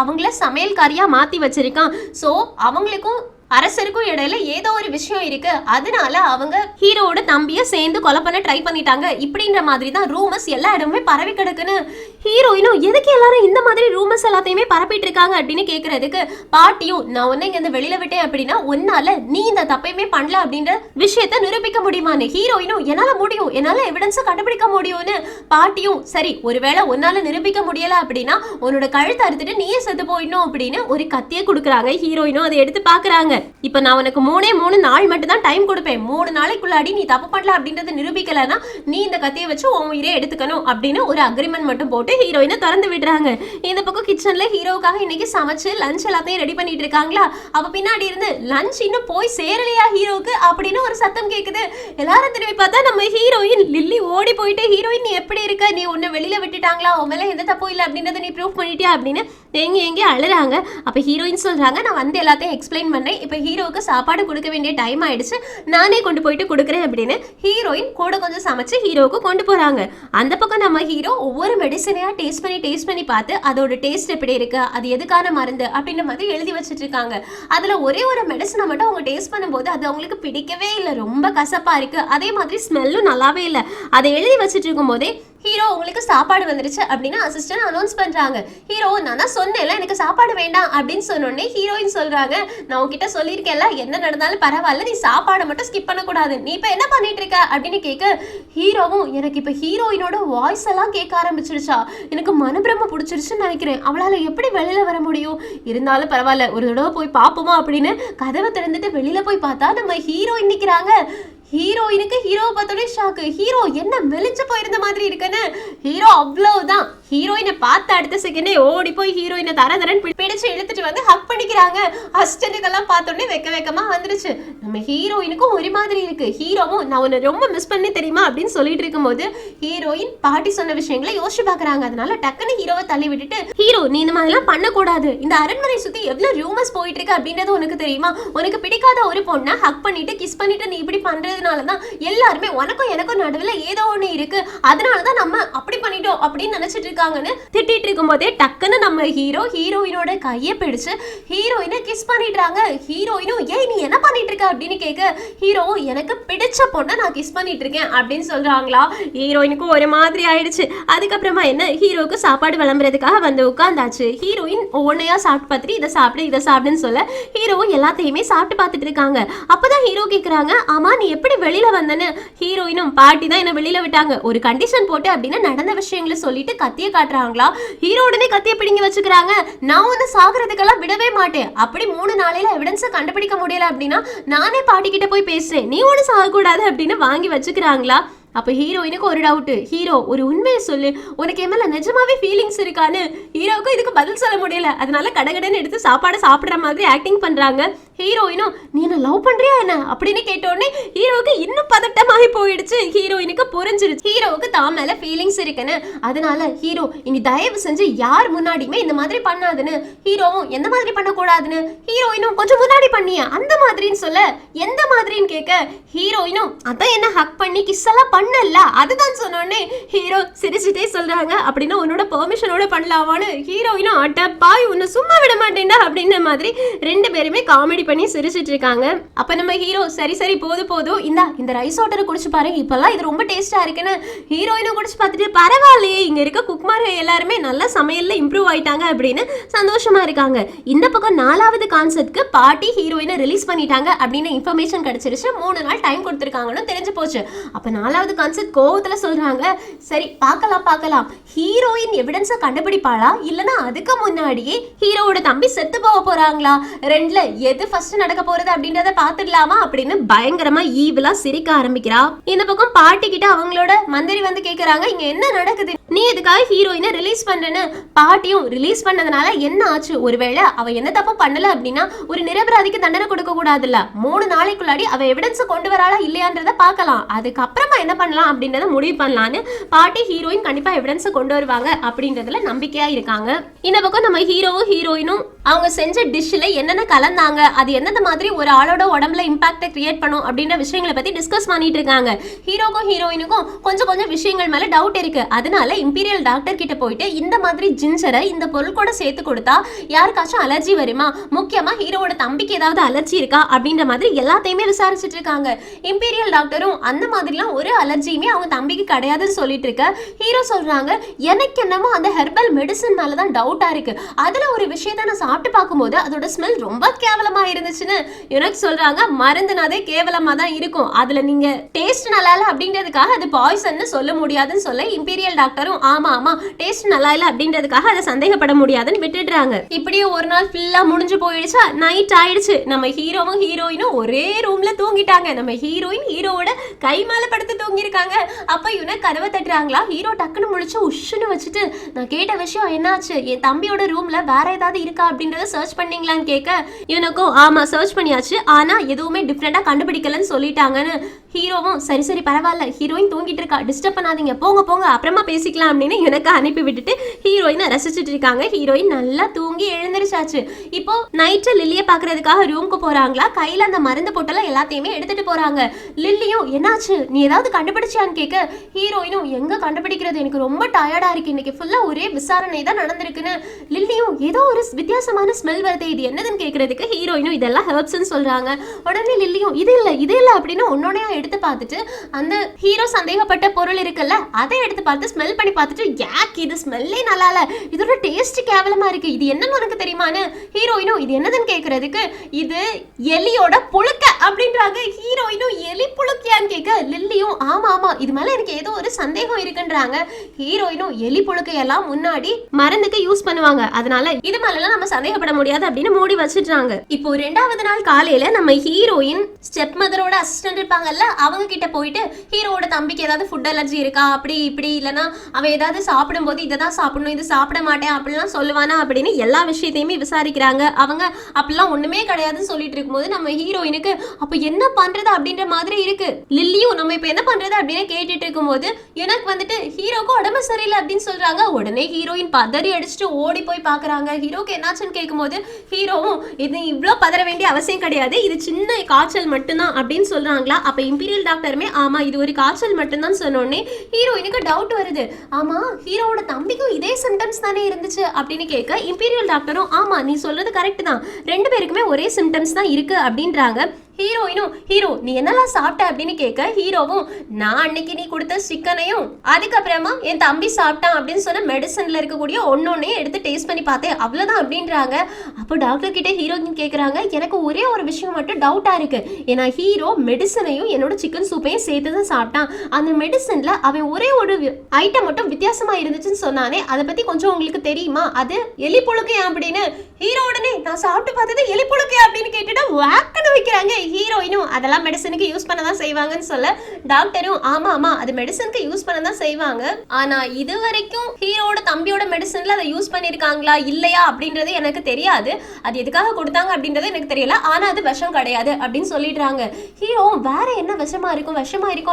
அவங்கள சமையல்காரியா மாத்தி வச்சிருக்கான். சோ அவங்களுக்கும் அரசருக்கும் இடையில ஏதோ ஒரு விஷயம் இருக்கு, அதனால அவங்க ஹீரோவோட தம்பிய சேர்ந்து கொலை பண்ண ட்ரை பண்ணிட்டாங்க இப்படின்ற மாதிரி தான் ரூமர்ஸ் எல்லா இடமுமே பரவி கிடக்குன்னு. ஹீரோயினும், எதுக்கு எல்லாரும் இந்த மாதிரி ரூமர்ஸ் எல்லாத்தையுமே பரப்பிட்டு இருக்காங்க அப்படின்னு கேட்கறதுக்கு பாட்டியும், நான் உன்னை இங்க வெளியில விட்டேன் அப்படின்னா உன்னால நீ இந்த தப்பையுமே பண்ணல அப்படின்ற விஷயத்த நிரூபிக்க முடியுமான்னு. ஹீரோயினும், என்னால முடியும், என்னால எவிடன்ஸை கண்டுபிடிக்க முடியும்னு. பாட்டியும், சரி ஒருவேளை உன்னால நிரூபிக்க முடியல அப்படின்னா உன்னோட கழுத்தை அறுத்துட்டு நீயே செத்து போயிடணும் அப்படின்னு ஒரு கத்தியை கொடுக்குறாங்க. ஹீரோயினும் அதை எடுத்து பாக்குறாங்க. இப்ப நான் உனக்கு 3 நாள் மட்டும் தான் டைம் கொடுப்பேன், 3 நாளைக்குள்ளாடி நீ தப்பு பண்ணல அப்படின்றத நிரூபிக்கலன்னா நீ இந்த கத்தியை வச்சு உன் உயிரை எடுத்துக்கணும் அப்படின்னு ஒரு அக்ரிமெண்ட் மட்டும் போட்டு ஹீரோயினை திறந்து விடுறாங்க. இந்த பக்கம் கிச்சன்ல ஹீரோவுக்காக இன்னைக்கு சமைச்சு லஞ்ச் எல்லாத்தையும் ரெடி பண்ணிட்டு இருக்காங்களா. அப்ப பின்னாடி இருந்து லஞ்ச் இன்னும் போய் சேரலையா ஹீரோவுக்கு அப்படின்னு ஒரு சத்தம் கேக்குது. எல்லாரும் திரும்பி பார்த்தா நம்ம ஹீரோயின் லில்லி ஓடி போயிட்டு, ஹீரோயின் நீ எப்படி இருக்க, நீ உன்னை வெளியில விட்டுட்டாங்களா, உன் மேல எந்த தப்பும் இல்லை அப்படின்றத நீ ப்ரூவ் பண்ணிட்டியா அப்படின்னு எங்கே அழுறாங்க. அப்போ ஹீரோயின் சொல்கிறாங்க, நான் வந்து எல்லாத்தையும் எக்ஸ்பிளைன் பண்ணுறேன், இப்போ ஹீரோவுக்கு சாப்பாடு கொடுக்க வேண்டிய டைம் ஆயிடுச்சு, நானே கொண்டு போயிட்டு கொடுக்குறேன் அப்படின்னு ஹீரோயின் கூட கொஞ்சம் சமைச்சு ஹீரோவுக்கு கொண்டு போகிறாங்க. அந்த பக்கம் நம்ம ஹீரோ ஒவ்வொரு மெடிசனையாக டேஸ்ட் பண்ணி பார்த்து அதோட டேஸ்ட் எப்படி இருக்கு, அது எதுக்கான மருந்து அப்படின்ற மாதிரி எழுதி வச்சுட்டு இருக்காங்க. அதில் ஒரே ஒரு மெடிசனை மட்டும் அவங்க டேஸ்ட் பண்ணும்போது அது அவங்களுக்கு பிடிக்கவே இல்லை, ரொம்ப கசப்பாக இருக்கு, அதே மாதிரி ஸ்மெல்லும் நல்லாவே இல்லை. அதை எழுதி வச்சுட்டு இருக்கும் போதே ஹீரோ உங்களுக்கு சாப்பாடு வந்துருச்சு அப்படின்னு அசிஸ்டன்ட் அனௌன்ஸ் பண்றாங்க. ஹீரோ, நான் தான் சொன்னேன்ல எனக்கு சாப்பாடு வேண்டாம் அப்படின்னு சொன்னோடனே ஹீரோயின் சொல்றாங்க, நான் உன்கிட்ட சொல்லியிருக்கேன்ல என்ன நடந்தாலும் பரவாயில்ல, நீ சாப்பாடை மட்டும் ஸ்கிப் பண்ணக்கூடாது, நீ இப்போ என்ன பண்ணிட்டு இருக்க அப்படின்னு கேட்க ஹீரோவும் எனக்கு இப்போ ஹீரோயினோட வாய்ஸ் எல்லாம் கேட்க ஆரம்பிச்சிருச்சா, எனக்கு மனப்பிரம பிடிச்சிருச்சுன்னு நினைக்கிறேன், அவளால் எப்படி வெளியில வர முடியும், இருந்தாலும் பரவாயில்ல ஒரு தடவை போய் பார்ப்போமா அப்படின்னு கதவை திறந்துட்டு வெளியில போய் பார்த்தா நம்ம ஹீரோயின் நிற்கிறாங்க. ஹீரோயினுக்கு ஹீரோவை பார்த்தோன்னே ஷாக்கு. ஹீரோ என்ன மெலிஞ்சு போயிருந்த மாதிரி இருக்குன்னு ஹீரோ அவ்வளவுதான் ஹீரோயினை பார்த்து அடுத்த செகண்டே ஓடி போய் ஹீரோயினை தரன்னு பிடிச்சு இழுத்துட்டு வந்து ஹக் பண்ணிக்கிறாங்க. அஸ்டனுக்கெல்லாம் பார்த்தோன்னே வெக்கமா வந்துருச்சு. நம்ம ஹீரோயினுக்கும் ஒரு மாதிரி இருக்கு. ஹீரோவும் நான் உன்னை ரொம்ப மிஸ் பண்ணி தெரியுமா அப்படின்னு சொல்லிட்டு இருக்கும்போது ஹீரோயின் பாட்டி சொன்ன விஷயங்களை யோசிச்சு பாக்குறாங்க. அதனால டக்குன்னு ஹீரோவை தள்ளி விட்டுட்டு, ஹீரோ நீ இந்த மாதிரிலாம் பண்ணக்கூடாது, இந்த அரண்மனை சுத்தி எவ்வளவு ரூமர்ஸ் போயிட்டு இருக்கு அப்படின்றது உனக்கு தெரியுமா, உனக்கு பிடிக்காத ஒரு பொண்ணை ஹக் பண்ணிட்டு கிஸ் பண்ணிட்டு நீ இப்படி பண்றதுனாலதான் எல்லாருமே உனக்கும் எனக்கும் நடுவில் ஏதோ ஒண்ணு இருக்கு, அதனாலதான் நம்ம அப்படி பண்ணிட்டோம் அப்படின்னு நினைச்சிட்டு இருக்காங்கன்னு திட்டிட்டு இருக்கும் போதே டக்குன்னு நம்ம ஹீரோ ஹீரோயினோட கையை பிடிச்சு ஹீரோயினை கிஸ் பண்ணிடுறாங்க. ஹீரோயினும் ஏய் நீ என்ன பண்ணிட்டு இருக்க அப்படின்னு கேட்க ஹீரோவும் எனக்கு பிடிச்ச பொண்ணை நான் கிஸ் பண்ணிட்டு இருக்கேன் அப்படின்னு சொல்றாங்களா. ஹீரோயினுக்கு ஒரு மாதிரி ஆயிடுச்சு. அதுக்கப்புறமா என்ன ஹீரோவுக்கு சாப்பாடு விளம்புறதுக்காக வந்து உட்கார்ந்தாச்சு. ஹீரோயின் ஒவ்வொன்னையா சாப்பிட்டு பார்த்துட்டு இதை சாப்பிடுன்னு சொல்ல ஹீரோவும் எல்லாத்தையுமே சாப்பிட்டு பார்த்துட்டு இருக்காங்க. அப்பதான் ஹீரோ கேட்குறாங்க, ஆமா நீ எப்படி வெளியில வந்தன்னு. ஹீரோயினும் பாட்டி தான் என்ன வெளியில விட்டாங்க, ஒரு கண்டிஷன் போட்டு அப்படின்னு நடந்த விஷயங்களை சொல்லிட்டு கத்திய காட்டுறாங்களா. ஹீரோ உடனே கத்திய பிடிங்கி வச்சுக்கிறாங்க. நான் வந்து சாகிறதுக்கெல்லாம் விடவே மாட்டேன், அப்படி 3 நாளையில எவிடன்ஸை கண்டுபிடிக்க முடியல அப்படின்னா நானே பாட்டி கிட்ட போய் பேசுறேன், நீ ஒன்றும் சாகக்கூடாது அப்படின்னு வாங்கி வச்சுக்கிறாங்களா. அப்போ ஹீரோயினுக்கு ஒரு டவுட்டு, ஹீரோ ஒரு உண்மையை சொல்லு, உனக்கு என் மேல நிஜமாவே ஃபீலிங்ஸ் இருக்கான்னு. ஹீரோவுக்கும் இதுக்கு பதில் சொல்ல முடியல. அதனால கடகடன்னு எடுத்து சாப்பாடு சாப்பிட்ற மாதிரி ஆக்டிங் பண்றாங்க. ஹீரோயினும் நீ என்ன லவ் பண்றியா என்ன அப்படின்னு கேட்டோடனே ஹீரோவுக்கு இன்னும் பதட்டமாகி போயிடுச்சு. ஹீரோயினுக்கு புரிஞ்சிருச்சு ஹீரோவுக்கு தான் மேல ஃபீலிங்ஸ் இருக்குன்னு. அதனால ஹீரோ இனி தயவு செஞ்சு யார் முன்னாடியுமே இந்த மாதிரி பண்ணாதுன்னு. ஹீரோவும் எந்த மாதிரி பண்ணக்கூடாதுன்னு. ஹீரோயினும் கொஞ்சம் முன்னாடி பண்ணிய அந்த மாதிரின்னு சொல்ல எந்த மாதிரின்னு கேட்க ஹீரோயினும் அதான் என்ன ஹக் பண்ணி கிஸ் எல்லாம் பண்ணல அதுதான் சொன்னோடனே ஹீரோ சிரிச்சுட்டே சொல்றாங்க, அப்படின்னா உன்னோட பெர்மிஷனோட பண்ணலாமான்னு. ஹீரோயினும் அட்டப்பாய் உன்னை சும்மா விட மாட்டேன்டா அப்படின்ற மாதிரி ரெண்டு பேருமே காமெடி பண்ணி சிரிச்சிட்டு இருக்காங்க. அப்ப நம்ம ஹீரோ சரி போதும் இந்த ரைஸ் வாட்டரை குடிச்சு பாருங்க, இப்பெல்லாம் இது ரொம்ப டேஸ்டா இருக்குன்னு ஹீரோயினும் குடிச்சு பார்த்துட்டு பரவாயில்லையே இங்க இருக்க குக்மார் எல்லாருமே நல்ல சமையல்ல இம்ப்ரூவ் ஆயிட்டாங்க அப்படின்னு சந்தோஷமா இருக்காங்க. இந்த பக்கம் 4வது கான்செப்ட்க்கு பாட்டி ஹீரோயினை ரிலீஸ் பண்ணிட்டாங்க அப்படின்னு இன்ஃபர்மேஷன் கிடைச்சிருச்சு. 3 நாள் டைம் கொடுத்துருக்காங்கன்னு தெரிஞ்சு போச்சு. அப்ப 4வது கான்செப்ட் கோவத்துல சொல்றாங்க, சரி பார்க்கலாம் ஹீரோயின் எவிடன்ஸை கண்டுபிடிப்பாளா இல்லனா அதுக்கு முன்னாடியே ஹீரோவோட தம்பி செத்து போக போறாங்களா, ரெண்டுல எது ஃபர்ஸ்ட் நடக்க போறது அப்படின்றத பாத்துடலாமா அப்படின்னு பயங்கரமா ஈவிலா சிரிக்க ஆரம்பிக்கிறா. இந்த பக்கம் பாட்டி கிட்ட அவங்களோட மந்திரி வந்து கேக்குறாங்க, இங்க என்ன நடக்குது, நீ எதுக்காக ஹீரோயினை ரிலீஸ் பண்றேன்னு. பாட்டியும் ரிலீஸ் பண்ணதுனால என்ன ஆச்சு, ஒருவேளை அவ என்ன தப்பு பண்ணல அப்படின்னா ஒரு நிரபராதிக்கு தண்டனை கொடுக்க கூடாதுல்ல, 3 நாளைக்குள்ளாடி அவ எவிடன்ஸை கொண்டு வராளா இல்லையான்றத பார்க்கலாம், அதுக்கப்புறமா என்ன பண்ணலாம் அப்படின்றத முடிவு பண்ணலான்னு பாட்டி ஹீரோயின் கண்டிப்பா எவிடன்ஸை கொண்டு வருவாங்க அப்படின்றதுல நம்பிக்கையா இருக்காங்க. இந்த பக்கம் நம்ம ஹீரோவும் ஹீரோயினும் அவங்க செஞ்ச டிஷ்ல என்னென்ன கலந்தாங்க, அது எந்தெந்த மாதிரி ஒரு ஆளோட உடம்புல இம்பாக்டை கிரியேட் பண்ணும் அப்படின்ற விஷயங்களை பத்தி டிஸ்கஸ் பண்ணிட்டு இருக்காங்க. ஹீரோக்கும் ஹீரோயினுக்கும் கொஞ்சம் விஷயங்கள் மேல டவுட் இருக்கு. அதனால இம்பீரியல் டாக்டர் கிட்ட போயிட்டு இந்த மாதிரி ஜிஞ்சரை இந்த பொருள் கூட சேர்த்து கொடுத்தா யாருக்காச்சும் அலர்ஜி வருமா, முக்கியமா ஹீரோவோட தம்பிக்கு ஏதாவது அலர்ஜி இருக்கா அப்படின்ற மாதிரி எல்லாத்தையுமே விசாரிச்சுட்டு இருக்காங்க. இம்பீரியல் டாக்டரும் அந்த மாதிரிலாம் ஒரு அலர்ஜியுமே அவங்க தம்பிக்கு கிடையாதுன்னு சொல்லிட்டு இருக்க ஹீரோ சொல்றாங்க, எனக்கு என்னமோ அந்த ஹெர்பல் மெடிசன் மேலதான் டவுட்டா இருக்கு, அதுல ஒரு விஷயத்த நான் சாப்பிட்டு பார்க்கும்போது அதோட ஸ்மெல் ரொம்ப கேவலமா இருந்துச்சுன்னு எனக்கு சொல்றாங்க. மருந்துனாதே கேவலமா தான் இருக்கும், அதுல நீங்க டேஸ்ட் நல்லா இல்ல அப்படின்றதுக்காக அது பாய்சன்னு சொல்ல முடியாதுன்னு சொல்ல இம்பீரியல் டாக்டரும் ஆமா டேஸ்ட் நல்லா இல்ல அப்படின்றதுக்காக அதை சந்தேகப்பட முடியாதுன்னு விட்டுடுறாங்க. இப்படியே ஒரு நாள் ஃபுல்லா முடிஞ்சு போயிடுச்சா, நைட் ஆயிடுச்சு. நம்ம ஹீரோவும் ஹீரோயினும் ஒரே ரூம்ல தூங்கிட்டாங்க. நம்ம ஹீரோயின் ஹீரோவோட கை மேல படுத்து தூங்கிருக்காங்க. அப்ப இவனை கதவை தட்டுறாங்களா. ஹீரோ டக்குன்னு முடிச்சு உஷ்ன்னு வச்சுட்டு, நான் கேட்ட விஷயம் என்னாச்சு, என் தம்பியோட ரூம்ல வேற ஏதாவது இருக்கா அப்படின்றத சர்ச் பண்ணீங்களான்னு கேட்க இவனுக்கும் ஆமா சர்ச் பண்ணியாச்சு, ஆனா எதுவுமே டிஃப்ரெண்டா கண்டுபிடிக்கலன்னு சொல்லிட்டாங்கன்னு. ஹீரோவும் சரி பரவாயில்ல, ஹீரோயின் தூங்கிட்டு இருக்கா, டிஸ்டர்ப் பண்ணாதீங்க, போங்க அப்புறமா பேசிக்கலாம் ரசிக்கலாம் அப்படின்னு எனக்கு அனுப்பி விட்டுட்டு ஹீரோயினை ரசிச்சுட்டு இருக்காங்க. ஹீரோயின் நல்லா தூங்கி எழுந்திருச்சாச்சு. இப்போ நைட்டு லில்லியை பாக்குறதுக்காக ரூமுக்கு போறாங்களா, கையில அந்த மருந்து பொட்டெல்லாம் எல்லாத்தையுமே எடுத்துட்டு போறாங்க. லில்லியும் என்னாச்சு நீ ஏதாவது கண்டுபிடிச்சான்னு கேட்க ஹீரோயினும் எங்க கண்டுபிடிக்கிறது, எனக்கு ரொம்ப டயர்டா இருக்கு, இன்னைக்கு ஃபுல்லா ஒரே விசாரணை தான் நடந்திருக்குன்னு. லில்லியும் ஏதோ ஒரு வித்தியாசமான ஸ்மெல் வருது, இது என்னதுன்னு கேட்கறதுக்கு ஹீரோயினும் இதெல்லாம் ஹெர்ப்ஸ்ன்னு சொல்றாங்க. உடனே லில்லியும் இது இல்ல அப்படின்னு ஒன்னொன்னையா எடுத்து பார்த்துட்டு அந்த ஹீரோ சந்தேகப்பட்ட பொருள் இருக்குல்ல அதை எடுத்து பார்த்து ஸ்மெல் பண்ணி பார்த்துட்டு யாக் இது ஸ்மெல்லே நல்லா இல்ல, இதோட டேஸ்ட் கேவலமா இருக்கு, இது என்னன்னு உனக்கு தெரியுமான்னு ஹீரோயினும் இது என்னதுன்னு கேட்கறதுக்கு இது எலியோட புழுக்க அப்படின்றாங்க. ஹீரோயினும் எலி புழுக்கையான்னு கேட்க லில்லியும் ஆமா இது மேல எனக்கு ஏதோ ஒரு சந்தேகம் இருக்குன்றாங்க. ஹீரோயினும் எலி புழுக்கையெல்லாம் முன்னாடி மருந்துக்கு யூஸ் பண்ணுவாங்க, அதனால இது மேல நம்ம சந்தேகப்பட முடியாது அப்படின்னு மூடி வச்சிட்டாங்க. இப்போ 2வது நாள் காலையில நம்ம ஹீரோயின் ஸ்டெப் மதரோட அசிஸ்டன்ட் இருப்பாங்கல்ல அவங்க கிட்ட போயிட்டு ஹீரோவோட தம்பிக்கு ஏதாவது ஃபுட் அலர்ஜி இருக்கா அப்படி இப்படி இல்லைன்னா அவன் ஏதாவது சாப்பிடும்போது இதை தான் சாப்பிடணும் இது சாப்பிட மாட்டேன் அப்படிலாம் சொல்லுவானா அப்படின்னு எல்லா விஷயத்தையுமே விசாரிக்கிறாங்க. அவங்க அப்படிலாம் ஒண்ணுமே கிடையாதுன்னு சொல்லிட்டு இருக்கும்போது நம்ம ஹீரோயினுக்கு அப்ப என்ன பண்றது அப்படின்ற மாதிரி இருக்கு. லில்லியும் நம்ம இப்ப என்ன பண்றது அப்படின்னு கேட்டுட்டு இருக்கும்போது எனக்கு வந்துட்டு ஹீரோக்கு உடம்பு சரியில்லை அப்படின்னு சொல்றாங்க. உடனே ஹீரோயின் பதறி அடிச்சுட்டு ஓடி போய் பாக்குறாங்க. ஹீரோக்கு என்னாச்சுன்னு கேட்கும்போது ஹீரோவும் இது இவ்வளவு பதற வேண்டிய அவசியம் கிடையாது, இது சின்ன காய்ச்சல் மட்டும்தான் அப்படின்னு சொல்றாங்களா. அப்ப இம்பீரியல் டாக்டருமே ஆமா இது ஒரு காய்ச்சல் மட்டும்தான் சொன்னோடனே ஹீரோயினுக்கு டவுட் வருது, ஆமா ஹீரோவோட தம்பிக்கும் இதே சிம்டம்ஸ் தானே இருந்துச்சு அப்படின்னு கேட்க இம்பீரியல் டாக்டரும் ஆமா நீ சொல்றது கரெக்ட் தான், 2 பேருக்குமே ஒரே சிம்டம்ஸ் தான் இருக்கு அப்படின்றாங்க. ஹீரோயினும் ஹீரோ நீ என்னெல்லாம் சாப்பிட்ட அப்படின்னு கேட்க ஹீரோவும் நான் அன்னைக்கு நீ கொடுத்த சிக்கனையும் அதுக்கப்புறமா என் தம்பி சாப்பிட்டான் அப்படின்னு சொன்ன மெடிசன்ல இருக்கக்கூடிய ஒன்னொன்னையும் எடுத்து டேஸ்ட் பண்ணி பார்த்தேன் அவ்வளவுதான் அப்படின்றாங்க. அப்போ டாக்டர் கிட்ட ஹீரோயின் கேட்கறாங்க எனக்கு ஒரே ஒரு விஷயம் மட்டும் டவுட்டா இருக்கு, ஏன்னா ஹீரோ மெடிசனையும் என்னோட சிக்கன் சூப்பையும் சேர்த்து தான் சாப்பிட்டான், அந்த மெடிசன்ல அவன் ஒரே ஒரு ஐட்டம் மட்டும் வித்தியாசமா இருந்துச்சுன்னு சொன்னானே அதை பத்தி கொஞ்சம் உங்களுக்கு தெரியுமா, அது எலி புழுக்கை அப்படின்னு. ஹீரோ உடனே நான் சாப்பிட்டு பார்த்தது எலி புழுக்கை அப்படின்னு கேட்டுட்டு வாக்கன்னு வைக்கிறாங்க. ஹீரோயினும் அதெல்லாம் மெடிசனுக்கு யூஸ் பண்ண தான் செய்வாங்கன்னு சொல்ல டாக்டரும் ஆமா அது மெடிசனுக்கு யூஸ் பண்ண தான் செய்வாங்க, ஆனா இது வரைக்கும் ஹீரோட தம்பியோட மெடிசன்ல அதை யூஸ் பண்ணிருக்காங்களா இல்லையா அப்படின்றது எனக்கு தெரியாது, அது எதுக்காக கொடுத்தாங்க அப்படின்றது எனக்கு தெரியல, ஆனா அது விஷம் கிடையாது அப்படின்னு சொல்லிடுறாங்க. ஹீரோ வேற என்ன விஷமா இருக்கும்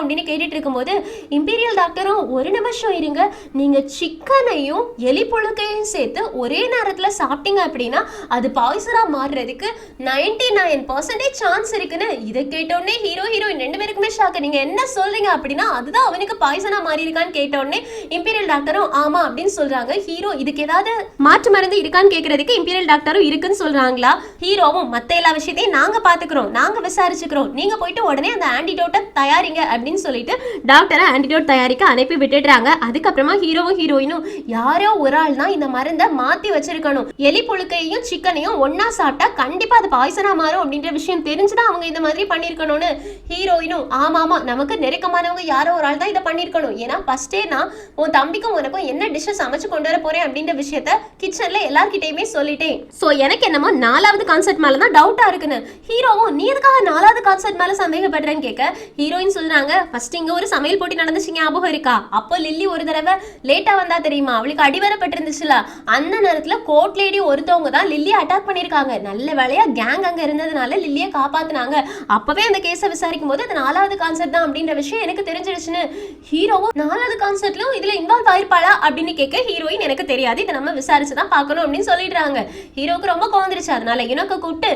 அப்படின்னு கேட்டுட்டு இருக்கும்போது இம்பீரியல் டாக்டரும் ஒரு நிமிஷம் இருங்க, நீங்க சிக்கனையும் எலி புழுக்கையும் சேர்த்து ஒரே நேரத்துல சாப்பிட்டீங்க அப்படின்னா அது பாய்சனா மாறுறதுக்கு 99% சான்ஸ் இருக்குன்னு. இதை கேட்டோடனே ஹீரோயின் 2 பேருக்குமே ஷாக், நீங்க என்ன சொல்றீங்க அப்படின்னா அதுதான் அவனுக்கு பாய்சனா மாறி இருக்கான்னு கேட்டோடனே இம்பீரியல் டாக்டரும் ஆமா அப்படின்னு சொல்றாங்க. ஹீரோ இதுக்கு ஏதாவது மாற்று மருந்து இருக்கான்னு கேட்கறதுக்கு இம்பீரியல் டாக்டரும் இருக்குன்னு சொல்றாங்களா. ஹீரோவும் மத்த எல்லா விஷயத்தையும் நாங்க பாத்துக்கிறோம், நாங்க விசாரிச்சுக்கிறோம், நீங்க போயிட்டு உடனே அந்த ஆன்டிடோட்டை தயாரிங்க அப்படின்னு சொல்லிட்டு டாக்டரை ஆன்டிடோட் தயாரிக்க அனுப்பி விட்டுடுறாங்க. அதுக்கப்புறமா ஹீரோவும் ஹீரோயினும் யாரோ ஒரு ஆள் தான் இந்த மருந்தை மாத்தி வச்சிருக்கணும், எலி புழுக்கையும் சிக்கனையும் ஒன்னா சாப்பிட்டா கண்டிப்பா அது பாய்சனா மாறும் அப்படின்ற விஷயம் தெரிஞ்சுதான் அவங்க இந்த மாதிரி பண்ணிருக்கணும்னு ஹீரோயினும் ஆமா நமக்கு நெருக்கமானவங்க யாரோ ஒரு ஆள் தான் இதை பண்ணிருக்கணும், ஏன்னா ஃபர்ஸ்டே நான் உன் தம்பிக்கும் உனக்கும் என்ன டிஷ் சமைச்சு கொண்டு வர போறேன் அப்படின்ற விஷயத்த கிச்சன்ல எல்லார்கிட்டயுமே சொல்லிட்டேன். சோ எனக்கு என்னமோ 4வது கான்செப்ட் மேலதான் டவுட்டா இருக்குன்னு. ஹீரோவும் நீ எதுக்காக 4வது கான்செப்ட் மேல சந்தேகப்படுறேன்னு கேட்க ஹீரோயின் சொல்றாங்க ஃபர்ஸ்ட் இங்க ஒரு சமையல் போட்டி நடந்துச்சு ஞாபகம் இருக்கா, அப்போ லில்லி ஒரு தடவை லேட்டா வந்தா தெரியுமா, அவளுக்கு அடிவரப்பட்டிருந்துச்சுல, அந்த நேரத்துல கோர்ட் லேடி ஒருத்தவங்க தான் லில்லியை அட்டாக் பண்ணிருக்காங்க, நல்ல வேலையா கேங் அங்க இருந்ததுனால லில்லியை காப்பாத்துனாங்க, அப்பவே அந்த கேஸை விசாரிக்கும் போது அது 4வது கான்செப்ட் தான் அப்படின்ற விஷயம் எனக்கு தெரிஞ்சிருச்சுன்னு. ஹீரோவும் 4வது கான்செப்ட்லயும் இதுல இன்வால்வ் ஆயிருப்பாளா அப்படின்னு கேட்க ஹீரோயின் எனக்கு தெரியாது, இதை நம்ம விசாரிச்சுதான் பார்க்கணும் அப்படின்னு சொல்லிடுறாங்க. ஹீரோக்கு ரொம்ப கோந்துருச்சு, அதனால எனக்கு கூப்பிட்டு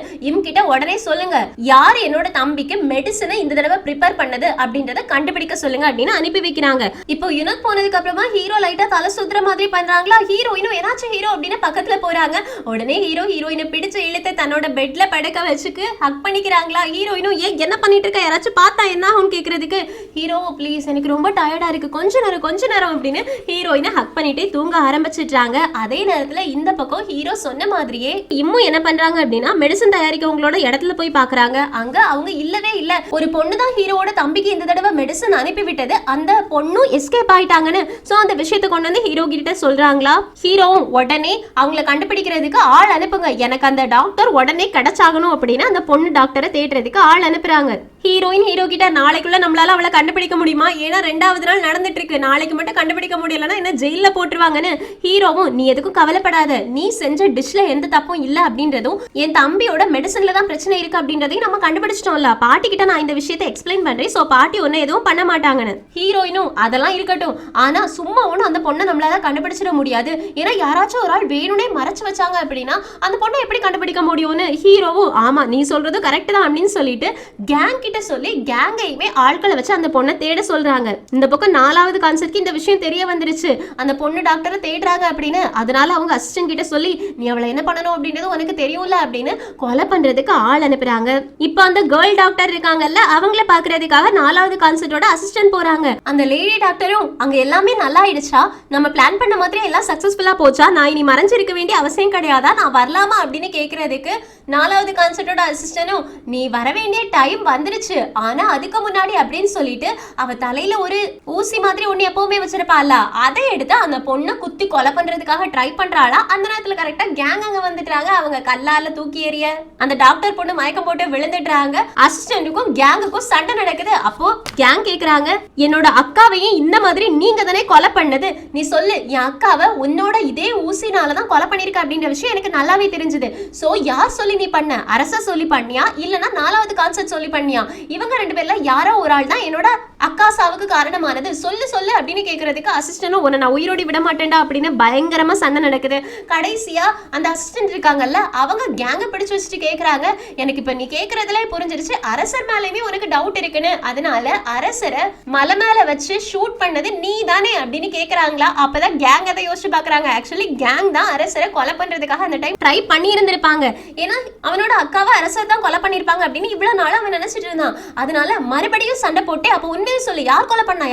கிட்ட உடனே சொல்லுங்க யார் என்னோட தம்பிக்கு மெடிசனை இந்த தடவை ப்ரிப்பேர் பண்ணது அப்படின்றத கண்டுபிடிக்க சொல்லுங்க அப்படின்னு அனுப்பி வைக்கிறாங்க. இப்போ யுனக் போனதுக்கு அப்புறமா ஹீரோ லைட்டா தலை சுத்துற மாதிரி பண்றாங்களா. ஹீரோயினும் என்னாச்சும் ஹீரோ அப்படின்னு பக்கத்துல போறாங்க. உடனே ஹீரோயினை பிடிச்சு இழுத்து தன்னோட பெட்ல படுக்க வச்சுக்கு ஹக் பண்ணிக்கிறாங்களா. ஹீரோயினும் ஏன் என்ன பண்ணிட்டு இருக்க, யாராச்சும் பார்த்தா என்ன ஆகும் கேக்குறதுக்கு ஹீரோ ப்ளீஸ் எனக்கு ரொம்ப டயர்டா இருக்கு கொஞ்ச நேரம் அப்படின்னு ஹீரோயினை ஹக் பண்ணிட்டே தூங்க ஆரம்பிச்சிட்டாங்க. அதே நேரத்துல இந்த பக்கம் ஹீரோ சொன்ன மாதிரியே இம்மும் என்ன பண்றாங்க அப்படின்னா மெடிசன் தயாரிக்கவங்களோட இடத்துல போய் பாக்குறாங்க. அங்க அவங்க இல்லவே இல்ல, ஒரு பொண்ணு தான் ஹீரோவோட தம்பிக்கு இந்த தடவை மெடிசன் அனுப்பி விட்டது, அந்த பொண்ணும் எஸ்கேப் ஆயிட்டாங்கன்னு. சோ அந்த விஷயத்தை கொண்டு வந்து ஹீரோ கிட்ட சொல்றாங்களா. ஹீரோவும் உடனே அவங்கள கண்டுபிடிக்கிறதுக்கு ஆள் அனுப்புங்க, எனக்கு அந்த டாக்டர் உடனே கிடைச்சாகணும் அப்படின்னு அந்த பொண்ணு டாக்டரை தேடுறதுக்கு ஆள் அனுப்புறாங்க. ஹீரோயின் ஹீரோ கிட்ட நாளைக்குள்ள நம்மளால அவளை கண்டுபிடிக்க முடியுமா, ஏன்னா 2வது நாள் நடந்துட்டு இருக்கு, நாளைக்கு மட்டும் கண்டுபிடிக்க முடியலன்னா என்ன ஜெயில போட்டுருவாங்கன்னு. ஹீரோவும் நீ எதுக்கும் கவலைப்படாத, நீ செஞ்ச டிஷ்ல எந்த தப்பும் இல்ல அப்படின்றதும் என் தம்பியோட மெடிசன்ல தான் பிரச்சனை இருக்கு அப்படின்றதையும் நம்ம கண்டுபிடிச்சிட்டோம்ல, பாட்டி கிட்ட நான் இந்த விஷயத்தை எக்ஸ்பிளைன் பண்றேன், சோ பாட்டி ஒன்னும் எதுவும் பண்ண மாட்டாங்கன்னு. ஹீரோயினும் அதெல்லாம் இருக்கட்டும், ஆனா சும்மா ஒன்னும் அந்த பொண்ணை நம்மளால கண்டுபிடிச்சிட முடியாது, ஏன்னா யாராச்சும் ஒரு ஆள் வேணும்னே மறைச்சு வச்சாங்க அப்படின்னா அந்த பொண்ணை எப்படி கண்டுபிடிக்க முடியும்னு. ஹீரோவும் ஆமா நீ சொல்றது கரெக்ட் தான் அப்படின்னு சொல்லிட்டு கேங் கிட்ட சொல்லி கேங்கையுமே ஆட்களை வச்சு அந்த பொண்ணை தேட சொல்றாங்க. இந்த பக்கம் 4வது கான்செப்ட்க்கு இந்த விஷயம் தெரிய வந்துருச்சு, அந்த பொண்ணு டாக்டரை தேடுறாங்க அப்படின்னு. அதனால அவங்க அசிஸ்டன்ட் கிட்ட சொல்லி நீ அவளை என்ன பண்ணணும் அப்படின்றது உனக்கு தெரியும்ல அப்படின்னு கொலை பண்றதுக்கு ஆள் அனுப்புறாங்க. இப்போ அந்த கேர்ள் டாக்டர் இருக்காங்கல்ல, அவங்கள பாக்குறதுக்காக 4வது கான்செப்டோட அசிஸ்டன்ட் போறாங்க. அந்த லேடி டாக்டரும் அங்க எல்லாமே நல்லா ஆயிடுச்சா, நம்ம பிளான் பண்ண மாதிரி எல்லாம் சக்சஸ்ஃபுல்லா போச்சா, நான் இனி மறைஞ்சிருக்க வேண்டிய அவசியம் கிடையாதா, நான் வரலாமா அப்படின்னு கேக்குறதுக்கு 4வது கான்செப்டோட அசிஸ்டன்டும் நீ வர வேண்டிய டைம் வந்துருச்சு, ஆனா அதுக்கு முன்னாடி அப்படின்னு சொல்லிட்டு அவ தலையில ஒரு ஊசி மாதிரி ஒண்ணு எப்பவுமே வச்சிருப்பாள்ல, அதை எடுத்து அந்த பொண்ணை குத்தி கொலை பண்றதுக்காக ட்ரை பண்றாளா. அந்த நேரத்துல கரெக்டா கேங் அங்க வந்துட்டாங்க, அவங்க கல்லால தூக்கி எறிய அந்த டாக்டர் பொண்ணு மயக்கம் போட்டு விழுந்துடுறாங்க. அசிஸ்டன்ட்டுக்கும் கேங்குக்கும் சண்டை நடக்குது. அப்போ கேங் கேக்குறாங்க என்னோட அக்காவையும் இந்த மாதிரி நீங்க தானே கொலை பண்ணது, நீ சொல்லு என் அக்காவை உன்னோட இதே ஊசினாலதான் கொலை பண்ணிருக்க அப்படின்ற விஷயம் எனக்கு நல்லாவே தெரிஞ்சது, சோ யார் சொல்லி நீ பண்ண, அரச சொல்லி பண்ணியா இல்லனா 4வது கான்செப்ட் சொல்லி பண்ணியா, இவங்க 2 பேர்ல யாரோ ஒரு ஆள் தான் என்னோட அக்கா சாவுக்கு காரணமானது, சொல்லு சொல்லு அப்படின்னு கேக்குறதுக்கு அசிஸ்டன்ட் உன்னை நான் உயிரோடி விட மாட்டேன்டா அப்படின்னு பயங்கரமா சண்டை நடக்குது. கடைசியா அந்த அசிஸ்டன்ட் இருக்காங்கல்ல, அவங்க கேங்க பிடிச்சு வச்சுட்டு கேக்குறாங்க எனக்கு இப்ப நீ கேக்குறதுல புரிஞ்சிருச்சு, அரசர் மேலயுமே உனக்கு டவுட் இருக்குன்னு, அதனால அரசரை மலை மேல வச்சு ஷூட் பண்ணது நீ தானே அப்படின்னு கேக்குறாங்களா. அப்பதான் கேங் அதை யோசிச்சு பாக்குறாங்க, ஆக்சுவலி கேங் தான் அரசரை கொலை பண்றதுக்காக அந்த டைம் ட்ரை பண்ணி இருந்திருப்பாங்க, ஏன்னா அவனோட அக்காவை அரசர் தான் கொலை பண்ணிருப்பாங்க அப்படின்னு இவ்வளவு நாள் அவன் நினைச்சிட்டு இருந்தான். அதனால மறுபடியும் சண்டை போட்டு அப்போ உண்மையை சொல்லி யார் கொலை பண்ணா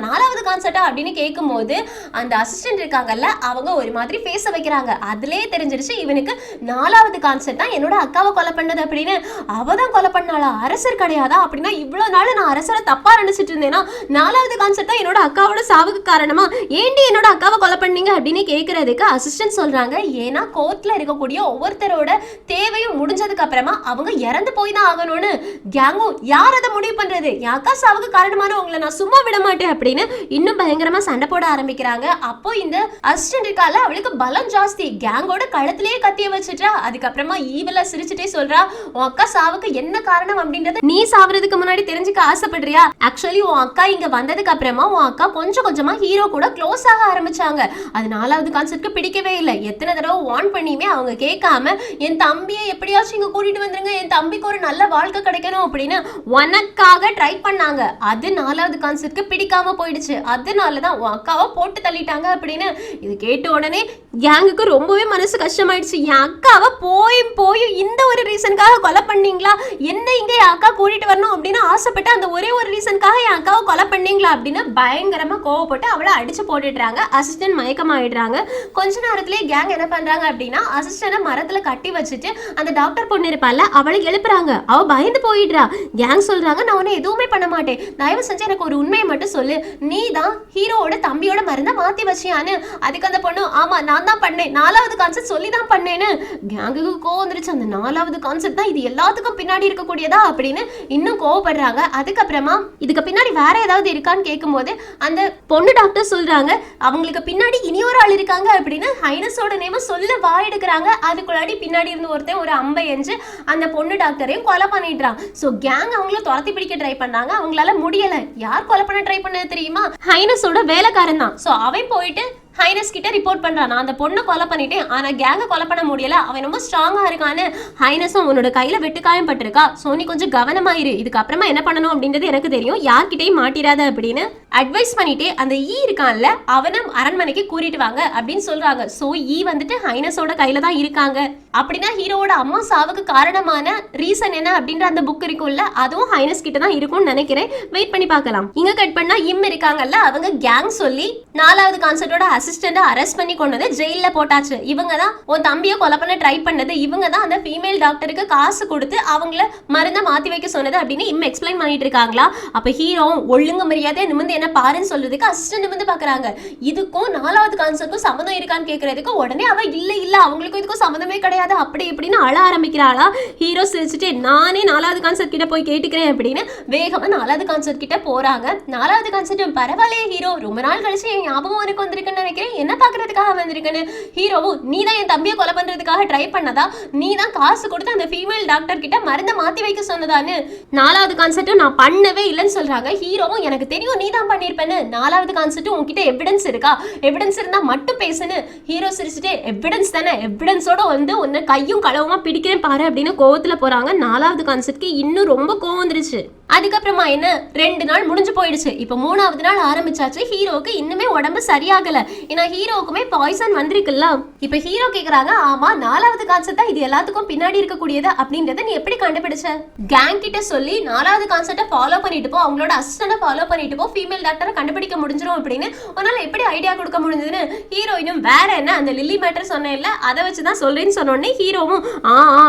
4வது கான்செப்டா அப்படின்னு கேட்கும்போது அந்த அசிஸ்டன்ட் இருக்காங்கல்ல, அவங்க ஒரு மாதிரி பேச வைக்கிறாங்க. அதுலயே தெரிஞ்சிருச்சு இவனுக்கு 4வது கான்செப்ட் தான் என்னோட அக்காவை கொலை பண்ணது அப்படின்னு. அவதான் கொலை பண்ணாளா, அரசர் கிடையாதா அப்படின்னா இவ்வளவு நாள் நான் அரசரை தப்பா நினைச்சிட்டு இருந்தேன்னா 4வது கான்செப்ட் தான் என்னோட அக்காவோட சாவுக்கு காரணமா, ஏண்டி என்னோட அக்காவை கொலை பண்ணீங்க அப்படின்னு கேட்கறதுக்கு அசிஸ்டன்ட் சொல்றாங்க ஏன்னா கோர்ட்ல இருக்கக்கூடிய ஒவ்வொருத்தரோட தேவையும் முடிஞ்சதுக்கு அப்புறமா அவங்க இறந்து போய் தான் ஆகணும்னு. கேங்கும் யார் அதை முடிவு பண்றது, என் அக்கா சாவுக்கு காரணமான உங்களை நான் சும்மா விட மாட்டேன் அப்படின்னு இன்னும் பயங்கரமா சண்டை போட ஆரம்பிக்கிறாங்க. அப்போ இந்த அசிஸ்டன்ட் இருக்கால, அவளுக்கு பலம் ஜாஸ்தி, கேங்கோட கழுத்திலேயே கத்திய வச்சுட்டா. அதுக்கப்புறமா ஈவலா சிரிச்சுட்டே சொல்றா உன் அக்கா சாவுக்கு என்ன காரணம் அப்படின்றது நீ சாவறதுக்கு முன்னாடி தெரிஞ்சுக்க ஆசைப்படுறியா, ஆக்சுவலி உன் அக்கா இங்க வந்ததுக்கு அப்புறமா உன் அக்கா கொஞ்சம் கொஞ்சமா ஹீரோ கூட க்ளோஸ் ஆக ஆரம்பிச்சாங்க. அது 4வது கான்செப்ட்க்கு பிடிக்கவே இல்லை, எத்தனை தடவை வார்ன் பண்ணியுமே அவங்க கேட்காம என் தம்பியை எப்படியாச்சும் இங்க கூட்டிட்டு வந்துருங்க, என் தம்பிக்கு ஒரு நல்ல வாழ்க்கை கிடைக்கணும் அப்படின்னு உனக்காக ட்ரை பண்ணாங்க. அது 4வது கான்செப்ட்க்கு பிடிக்காம போயிடுச்சு, அதனாலதான் உன் அக்காவை போட்டு தள்ளிட்டாங்க அப்படின்னு. இது கேட்ட உடனே கேங்குக்கு ரொம்பவே மனசு கஷ்டமாயிடுச்சு, என் அக்காவை போய் போய் இந்த ஒரு ரீசனுக்காக கொலை பண்ணீங்களா, என்ன இங்க என் அக்கா கூட்டிட்டு வரணும் அப்படின்னு ஆசைப்பட்டு அந்த ஒரே ஒரு ரீசனுக்காக என் அக்காவை கொலை பண்ணீங்களா அப்படின்னு பயங்கரமா கோவப்பட்டு அவளை அடிச்சு போட்டுடுறாங்க. அசிஸ்டன்ட் மயக்கமாயிடுறாங்க. கொஞ்ச நேரத்திலேயே கேங் என்ன பண்றாங்க அப்படின்னா அசிஸ்டன்ட மரத்துல கட்டி வச்சுட்டு அந்த டாக்டர் பொண்ணு இருப்பால அவளை எழுப்புறாங்க. அவ பயந்து போயிடுறா. கேங் சொல்றாங்க நான் உன்னை எதுவுமே பண்ண மாட்டேன், தயவு செஞ்சு எனக்கு ஒரு உண்மையை மட்டும் சொல்லு, நீ தான் ஹீரோவோட தம்பியோட மருந்தை மாத்தி வச்சியான்னு. அதுக்கு அந்த பொண்ணு ஆமா நான் தான் பண்ணேன், 4வது கான்செப்ட் சொல்லி தான் பண்ணேன்னு. கேங்குக்கு கோவம் வந்துருச்சு, அந்த 4வது கான்செப்ட் தான் இது எல்லாத்துக்கும் பின்னாடி இருக்கக்கூடியதா அப்படின்னு இன்னும் கோவப்படுறாங்க. அதுக்கப்புறமா இதுக்கு பின்னாடி வேற ஏதாவது இருக்கான்னு கேட்கும்போது அந்த பொண்ணு டாக்டர் சொல்றாங்க அவங்களுக்கு பின்னாடி இனியொரு ஆள் இருக்காங்க அப்படின்னு ஹைனஸோட நேம சொல்ல வாயெடுக்கிறாங்க. அதுக்குள்ளாடி பின்னாடி இருந்து ஒருத்தன் ஒரு அம்பை எஞ்சு அந்த பொண்ணு டாக்டரையும் கொலை பண்ணிடுறான். சோ கேங் அவங்கள துரத்தி பிடிக்க ட்ரை பண்ணாங்க, அவங்களால முடியல. யார் கொலை பண்ண ட்ரை பண்ணது தெரியுமா, ஹைனஸோட வேலைக்காரன் தான். சோ அவன் போயிட்டு ஹைனஸ் கிட்ட ரிப்போர்ட் பண்றான், நான் அந்த பொண்ணை கொலை பண்ணிட்டேன், ஆனா கேங்க கொலை பண்ண முடியல, அவன் ரொம்ப ஸ்ட்ராங்கா இருக்கான்னு. ஹைனஸும் உன்னோட கையில வெட்டுக்காயம் பட்டிருக்கா, சோ நீ கொஞ்சம் கவனமாயிரு, இதுக்கு அப்புறமா என்ன பண்ணணும் அப்படின்றது எனக்கு தெரியும், யார்கிட்டையும் மாட்டிடாத அப்படின்னு அட்வைஸ் பண்ணிட்டு அந்த ஈ இருக்கான்ல அவனை அரண்மனைக்கு கூட்டிட்டு வாங்க அப்படின்னு சொல்றாங்க. சோ ஈ வந்துட்டு ஹைனஸோட கையில தான் இருக்காங்க. அப்படின்னா ஹீரோவோட அம்மா சாவுக்கு காரணமான ரீசன் என்ன அப்படின்ற அந்த புக் இருக்கும்ல, அதுவும் ஹைனஸ் கிட்ட தான் இருக்கும்னு நினைக்கிறேன். வெயிட் பண்ணி பார்க்கலாம். இங்க கட் பண்ணா இம் இருக்காங்கல்ல, அவங்க கேங் சொல்லி 4வது கான்செப்டோட அசிஸ்டன்ட் அரெஸ்ட் பண்ணி கொண்டு வந்து ஜெயில போட்டாச்சு. இவங்க தான் உன் தம்பியை கொலை பண்ண ட்ரை பண்ணது, இவங்க தான் அந்த ஃபீமேல் டாக்டருக்கு காசு கொடுத்து அவங்கள மருந்தை மாத்தி வைக்க சொன்னது அப்படின்னு இம் எக்ஸ்பிளைன் பண்ணிட்டு இருக்காங்களா. அப்ப ஹீரோ ஒழுங்கு மரியாதை நிமிந்து என்ன பாருன்னு சொல்றதுக்கு அசிஸ்டன்ட் நிமிந்து பாக்குறாங்க. இதுக்கும் 4வது கான்செப்ட்க்கும் சம்மந்தம் இருக்கான்னு கேட்கறதுக்கு உடனே அவ இல்ல இல்ல அவங்களுக்கும் இதுக்கும் சம்மந்தமே கிடையாது முடியாது அப்படி இப்படின்னு அழ ஆரம்பிக்கிறாளா. ஹீரோ சிரிச்சுட்டு நானே 4வது கான்செப்ட் கிட்ட போய் கேட்டுக்கிறேன் அப்படின்னு வேகமா 4வது கான்செப்ட் கிட்ட போறாங்க. 4வது கான்செப்ட் பரவாயில்லையே ஹீரோ, ரொம்ப நாள் கழிச்சு என் ஞாபகம் உனக்கு வந்திருக்குன்னு நினைக்கிறேன், என்ன பாக்குறதுக்காக வந்திருக்குன்னு. ஹீரோவும் நீ தான் என் தம்பியை கொலை பண்றதுக்காக ட்ரை பண்ணதா, நீ தான் காசு கொடுத்து அந்த ஃபீமேல் டாக்டர் கிட்ட மருந்தை மாத்தி வைக்க சொன்னதான்னு. 4வது கான்செப்ட் நான் பண்ணவே இல்லைன்னு சொல்றாங்க. ஹீரோவும் எனக்கு தெரியும் நீ தான் பண்ணிருப்பேன்னு. 4வது கான்செப்ட் உன்கிட்ட எவிடன்ஸ் இருக்கா, எவிடன்ஸ் இருந்தா மட்டும் பேசுன்னு. ஹீரோ சிரிச்சுட்டு எவிடன்ஸ் தானே, எவிடன்ஸோட வந்து உன்னை கையும் களவுமா பிடிக்கிறேன் பாரு அப்படின்னு கோவத்துல போறாங்க. 4வது கான்செப்ட்க்கு இன்னும் ரொம்ப கோவம் வந்துருச்சு. அதுக்கப்புறமா என்ன 2 நாள் முடிஞ்சு போயிடுச்சு. இப்போ 3வது நாள் ஆரம்பிச்சாச்சு. ஹீரோக்கு இன்னுமே உடம்பு சரியாகல, ஏன்னா ஹீரோக்குமே பாய்சன் வந்திருக்குல்ல. இப்போ ஹீரோ கேக்குறாங்க ஆமா 4வது கான்செப்ட் தான் இது எல்லாத்துக்கும் பின்னாடி இருக்கக்கூடியது அப்படின்றத நீ எப்படி கண்டுபிடிச்ச? கேங் கிட்ட சொல்லி 4வது கான்செப்டை ஃபாலோ பண்ணிட்டு போ, அவங்களோட அசிஸ்டன்ட ஃபாலோ பண்ணிட்டு போ, ஃபீமேல் டாக்டரை கண்டுபிடிக்க முடிஞ்சிரும் அப்படின்னு உன்னால எப்படி ஐடியா கொடுக்க முடிஞ்சதுன்னு. ஹீரோயினும் வேற என்ன அந்த லில்லி மேட்டர் சொன்னேன்ல அதை வச்சுதான் சொல்றேன்னு சொன்னோடனே ஹீரோவும்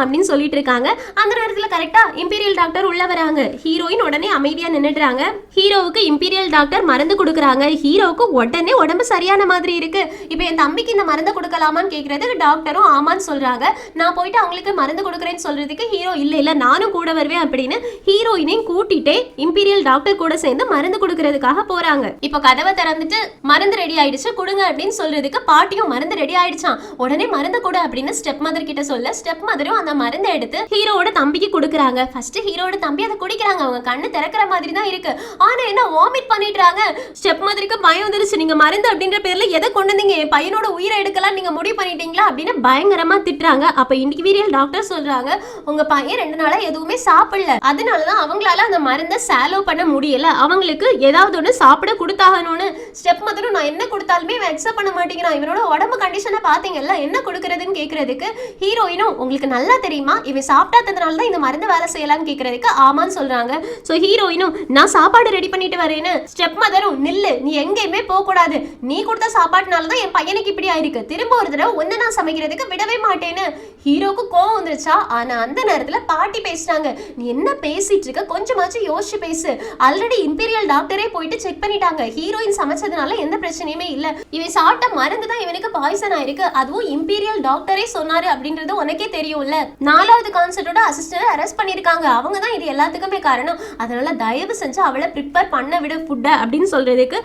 அப்படின்னு சொல்லிட்டு இருக்காங்க. அந்த நேரத்துல கரெக்டா இம்பீரியல் டாக்டர் உள்ள வராங்க. ஹீரோயின் உடனே அமைதியா நின்னுடுறாங்க. ஹீரோவுக்கு இம்பீரியல் டாக்டர் மருந்து கொடுக்குறாங்க. ஹீரோவுக்கு உடனே உடம்பு சரியான மாதிரி இருக்கு. இப்போ என் தம்பிக்கு இந்த மருந்து கொடுக்கலாமான்னு கேட்கறதுக்கு டாக்டரும் ஆமான்னு சொல்றாங்க. நான் போயிட்டு அவங்களுக்கு மருந்து கொடுக்குறேன்னு சொல்றதுக்கு ஹீரோ இல்ல நானும் கூட வருவேன் அப்படின்னு ஹீரோயினையும் கூட்டிட்டே இம்பீரியல் டாக்டர் கூட சேர்ந்து மருந்து கொடுக்கறதுக்காக போறாங்க. இப்போ கதவை திறந்துட்டு மருந்து ரெடி ஆயிடுச்சு கொடுங்க அப்படின்னு சொல்றதுக்கு பாட்டியும் மருந்து ரெடி ஆயிடுச்சான். உடனே மருந்து கொடு அப்படின்னு ஸ்டெப் மதர் கிட்ட சொல்ல ஸ்டெப் மதரும் அந்த மருந்தை எடுத்து ஹீரோவோட தம்பிக்கு கொடுக்குறாங்க. ஃபர்ஸ்ட் ஹீரோட தம்பி அதை குடிக்கிறாங்க. அவங்க கண்ணு திறக்கிற மாதிரி தான் இருக்கு. ஆனா என்ன வாமிட் பண்ணிடுறாங்க. ஸ்டெப் மதருக்கு பயம் வந்துருச்சு. நீங்க மருந்து அப்படின்ற பேர்ல எதை கொண்டு வந்தீங்க, என் பையனோட உயிரை எடுக்கலாம் நீங்க முடிவு பண்ணிட்டீங்களா அப்படின்னு பயங்கரமா திட்டுறாங்க. அப்ப இண்டிவிஜுவல் டாக்டர் சொல்றாங்க உங்க பையன் 2 நாளா எதுவுமே சாப்பிடல, அதனாலதான் அவங்களால அந்த மருந்தை சாலோ பண்ண முடியல, அவங்களுக்கு ஏதாவது ஒண்ணு சாப்பிட கொடுத்தாகணும்னு. ஸ்டெப் மதரும் நான் என்ன கொடுத்தாலுமே அக்செப்ட் பண்ண மாட்டேங்கிறான், இவனோட உடம்பு கண்டிஷனை பாத்தீங்கல்ல என்ன கொடுக்கறதுன்னு கேக்குறதுக்கு ஹீரோயினும் உங்களுக்கு நல்லா தெரியுமா இவன் சாப்பிட்டாததுனால தான் இந்த மருந்து வேலை செய்யலாம்னு கேக்குறதுக்கு ஆமான்னு சொல்றாங்க. சோ ஹீரோயினும் நான் சாப்பாடு ரெடி பண்ணிட்டு வரேன்னு. ஸ்டெப் மதரும் நில்லு, நீ எங்கேயுமே போக கூடாது, நீ கொடுத்த சாப்பாட்டுனால தான் என் பையனுக்கு இப்படி ஆயிருக்கு, திரும்ப ஒரு தடவை ஒன்னு நான் சமைக்கிறதுக்கு விடவே மாட்டேன்னு. ஹீரோக்கு கோவம் வந்துருச்சா. ஆனா அந்த நேரத்துல பாட்டி பேசுறாங்க நீ என்ன பேசிட்டு இருக்க, கொஞ்சமாச்சும் யோசிச்சு பேசு, ஆல்ரெடி இம்பீரியல் டாக்டரே போயிட்டு செக் பண்ணிட்டாங்க, ஹீரோயின் சமைச்சதுனால எந்த பிரச்சனையுமே இல்ல, இவன் சாப்பிட்ட மருந்து தான் இவனுக்கு பாய்சன் ஆயிருக்கு, அதுவும் இம்பீரியல் டாக்டரே சொன்னாரு அப்படின்றது உனக்கே தெரியும்ல. 4வது கான்செப்டோட அசிஸ்டன்ட் அரெஸ்ட் பண்ணிருக்காங்க, அவங்க தான் இது எல்லாத்துக்குமே காரணம், அதனால தயவு செஞ்சு அவளை ப்ரிப்பேர் பண்ண விட ஃபுட்டை அப்படின்னு சொல்றதுக்கு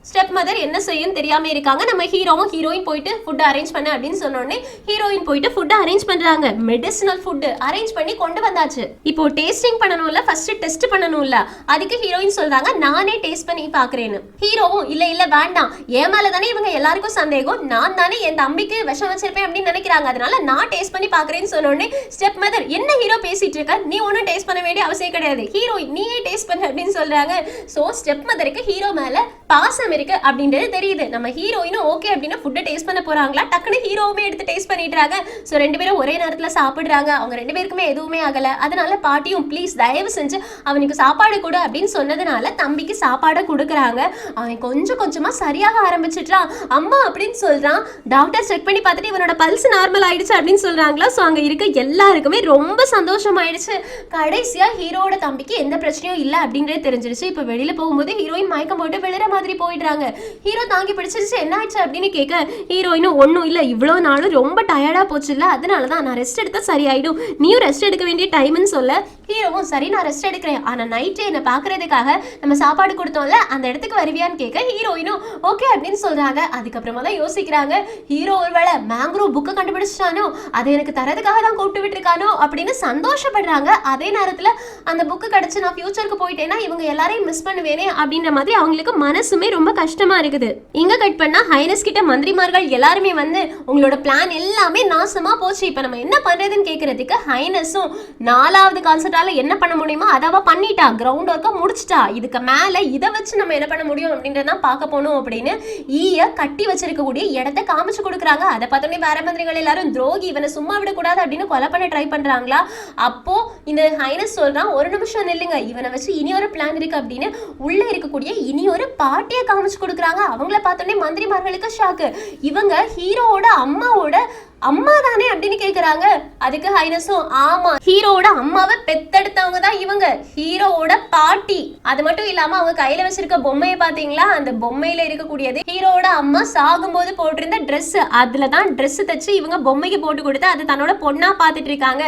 ஸ்டெப் மதர் என்ன செய்யும் தெரியாம இருக்காங்க. நம்ம ஹீரோவும் ஹீரோயின் போயிட்டு ஃபுட் அரேஞ்ச் பண்ண அப்படின்னு சொன்னோடனே ஹீரோயின் போயிட்டு ஃபுட் அரேஞ்ச் பண்றாங்க. மெடிசினல் ஃபுட் அரேஞ்ச் பண்ணி கொண்டு வந்தாச்சு. இப்போ டேஸ்டிங் பண்ணணும்ல, ஃபர்ஸ்ட் டெஸ்ட் பண்ணணும்ல, அதுக்கு ஹீரோயின் சொல்றாங்க நானே டேஸ்ட் பண்ணி பாக்குறேன்னு. ஹீரோவும் இல்ல வேண்டாம், என் மேல தானே இவங்க எல்லாருக்கும் சந்தேகம், நான் தானே என் தம்பிக்கு விஷம் வச்சிருப்பேன் அப்படின்னு நினைக்கிறாங்க, அதனால நான் டேஸ்ட் பண்ணி பாக்குறேன்னு சொன்னோடனே ஸ்டெப் மதர் என்ன ஹீரோ பேசிட்டு இருக்க, நீ ஒன்னும் டேஸ்ட் பண்ண வேண்டிய அவசியம் கிடையாது, ஹீரோயின் நீயே டேஸ்ட் பண்ணு அப்படின்னு சொல்றாங்க. சோ ஸ்டெப் மதருக்கு ஹீரோ மேல பாசம் இருக்கு அப்படின்றது தெரியுது. நம்ம ஹீரோயினும் ஓகே அப்படின்னு ஃபுட்டை டேஸ்ட் பண்ண போறாங்களா, டக்குனு ஹீரோவுமே எடுத்து டேஸ்ட் பண்ணிடுறாங்க. ஸோ 2 பேரும் ஒரே நேரத்துல சாப்பிடுறாங்க. அவங்க 2 பேருக்குமே எதுவுமே ஆகல. அதனால பாட்டியும் ப்ளீஸ் தயவு செஞ்சு அவனுக்கு சாப்பாடு கொடு அப்படின்னு சொன்னதுனால தம்பிக்கு சாப்பாடை கொடுக்குறாங்க. அவன் கொஞ்சமா சரியாக ஆரம்பிச்சிட்டான். அம்மா அப்படின்னு சொல்றான். டாக்டர் செக் பண்ணி பார்த்துட்டு இவனோட பல்ஸ் நார்மல் ஆயிடுச்சு அப்படின்னு சொல்றாங்களா. ஸோ அங்க இருக்க எல்லாருக்குமே ரொம்ப சந்தோஷம் ஆயிடுச்சு. கடைசியா ஹீரோட தம்பிக்கு எந்த பிரச்சனையும் இல்லை அப்படின்றது தெரிஞ்சிருச்சு. இப்போ வெளியில போகும்போது ஹீரோயின் மயக்கம் போட்டு விழுற மாதிரி போயிடுறாங்க. ஹீரோ தாங்கி பிடிச்சிருச்சு என்ன ஆச்சு அப்படின்னு கேட்க ஹீரோயினும் ஒன்றும் இல்லை, இவ்வளோ நாளும் ரொம்ப டயர்டா போச்சு இல்லை, அதனாலதான் நான் ரெஸ்ட் எடுத்தா சரியாயிடும், நீயும் ரெஸ்ட் எடுக்க வேண்டிய டைம்னு சொல்ல ஹீரோவும் சரி நான் ரெஸ்ட் எடுக்கிறேன், ஆனா நைட்டு என்ன பாக்குறதுக்காக நம்ம சாப்பாடு கொடுத்தோம்ல அந்த இடத்துக்கு வருவியான்னு கேட்க ஹீரோயினும் ஓகே அப்படின்னு சொல்றாங்க. அதுக்கப்புறமா தான் யோசிக்கிறாங்க ஹீரோ ஒருவேளை மேங்க்ரோவ் புக்கை கண்டுபிடிச்சிட்டானோ, அதை எனக்கு தரதுக்காக தான் கூப்பிட்டு விட்டுருக்கானோ அப்படின்னு சந்தோஷப்படுறாங்க. அதே நேரத்துல அந்த புக்கு கிடைச்சு நான் ஃபியூச்சருக்கு போயிட்டேன்னா இவங்க எல்லாரையும் மிஸ் பண்ணுவேனே அப்படின்ற மாதிரி அவங்களுக்கு மனசுமே ரொம்ப கஷ்டமா இருக்குது. இங்க கட் பண்ணா ஹைனஸ் கிட்ட மந்திரிமார்கள் எல்லாருமே வந்து உங்களோட பிளான் எல்லாமே நாசமா போச்சு, இப்ப நம்ம என்ன பண்றதுன்னு கேட்கறதுக்கு ஹைனஸும் 4வது கான்செப்டால என்ன பண்ண முடியுமோ அதை பண்ணிட்டா, கிரவுண்ட் ஒர்க்கை முடிச்சிட்டா, இதுக்கு மேல இதை வச்சு நம்ம என்ன பண்ண முடியும் அப்படின்றதான் பார்க்க போனோம் அப்படின்னு ஈய கட்டி வச்சிருக்கக்கூடிய இடத்தை காமிச்சு கொடுக்குறாங்க. அதை பார்த்தோன்னே வேற மந்திரிகள் எல்லாரும் துரோகி இவனை சும்மா விடக்கூடாது அப்படின்னு கொலை பண்ண ட்ரை பண்றாங்களா. அப்போ இந்த ஹைனஸ் சொல்றான் ஒரு நிமிஷம் நில்லுங்க, இவனை வச்சு இனி ஒரு பிளான் இருக்கு அப்படின்னு உள்ள இருக்கக்கூடிய இனி ஒரு பாட்டியை காமிச்சு கொடுக்குறாங்க. அவங்கள பார்த்தோன்னே மந்திரிமார்களுக்கு ஷாக்கு. இவங்க ஹீரோவோட அம்மாவோட அம்மா தானே அப்படின்னு கேக்குறாங்க. அதுக்கு ஹைனஸும் ஆமா, ஹீரோவோட அம்மாவை பெத்தெடுத்தவங்க தான் இவங்க, ஹீரோவோட பாட்டி. அது மட்டும் இல்லாம அவங்க கையில வச்சிருக்க பொம்மையை பாத்தீங்களா, அந்த பொம்மையில இருக்கக்கூடியது ஹீரோவோட அம்மா சாகும்போது போட்டிருந்த ட்ரெஸ். அதுலதான் ட்ரெஸ் தச்சு இவங்க பொம்மைக்கு போட்டு கொடுத்து அது தன்னோட பொண்ணா பாத்துட்டு இருக்காங்க.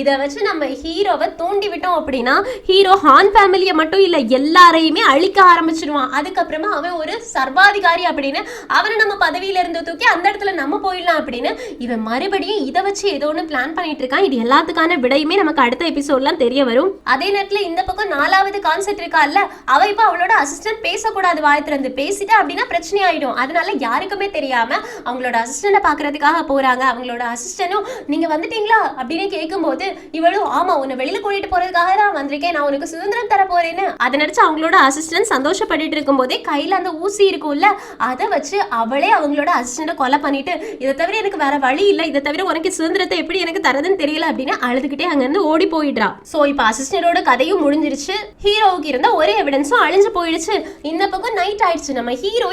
இதை வச்சு நம்ம ஹீரோவை தூண்டி விட்டோம் அப்படின்னா ஹீரோ ஹான் ஃபேமிலியை மட்டும் இல்ல எல்லாரையுமே அழிக்க ஆரம்பிச்சிடுவான். அதுக்கப்புறமா அவன் ஒரு சர்வாதிகாரி அப்படின்னு அவனை நம்ம பதவியில இருந்து தூக்கி அந்த இடத்துல நம்ம போயிடலாம் அப்படின்னு இவன் மறுபடியும் இதை வச்சு ஏதோ ஒன்று பிளான் பண்ணிட்டு இருக்கான். இது எல்லாத்துக்கான விடையுமே நமக்கு அடுத்த எபிசோட்லாம் தெரிய வரும். அதே நேரத்தில் இந்த பக்கம் 4வது கான்செப்ட் இருக்கால, அவ இப்ப அவளோட அசிஸ்டன்ட் பேசக்கூடாது, வாய் திறந்து பேசிட்டா அப்படின்னா பிரச்சனை ஆயிடும். அதனால யாருக்குமே தெரியாம அவங்களோட அசிஸ்டன்ட பாக்குறதுக்காக போறாங்க. அவங்களோட அசிஸ்டனும் நீங்க வந்துட்டீங்களா அப்படின்னு கேட்கும்போது இவளும் ஆமா உன்னை வெளியில கூட்டிட்டு போறதுக்காக தான் வந்திருக்கேன், நான் உனக்கு சுதந்திரம் தர போறேன்னு அதை நினைச்சு அவங்களோட அசிஸ்டன்ட் சந்தோஷப்பட்டு இருக்கும் போதே கையில அந்த ஊசி இருக்கும்ல அதை வச்சு அவளே அவங்களோட அசிஸ்டன்ட கொலை பண்ணிட்டு இதை தவிர எனக்கு வேற வழி இல்ல, இதை தவிர உனக்கு சுதந்திரத்தை எப்படி எனக்கு தரதுன்னு தெரியல அப்படின்னு அழுதுகிட்டே அங்க இருந்து ஓடி போயிடுறா. சோ இப்ப அசிஸ்டன்டோட கதையும் முடிஞ்சிருச்சு. ஹீரோவுக்கு இருந்த ஒரே எவிடன்ஸும் அழிஞ்சு போயிடுச்சு. இந்த பக்கம் நைட் ஆயிடுச்சு. நம்ம ஹீரோ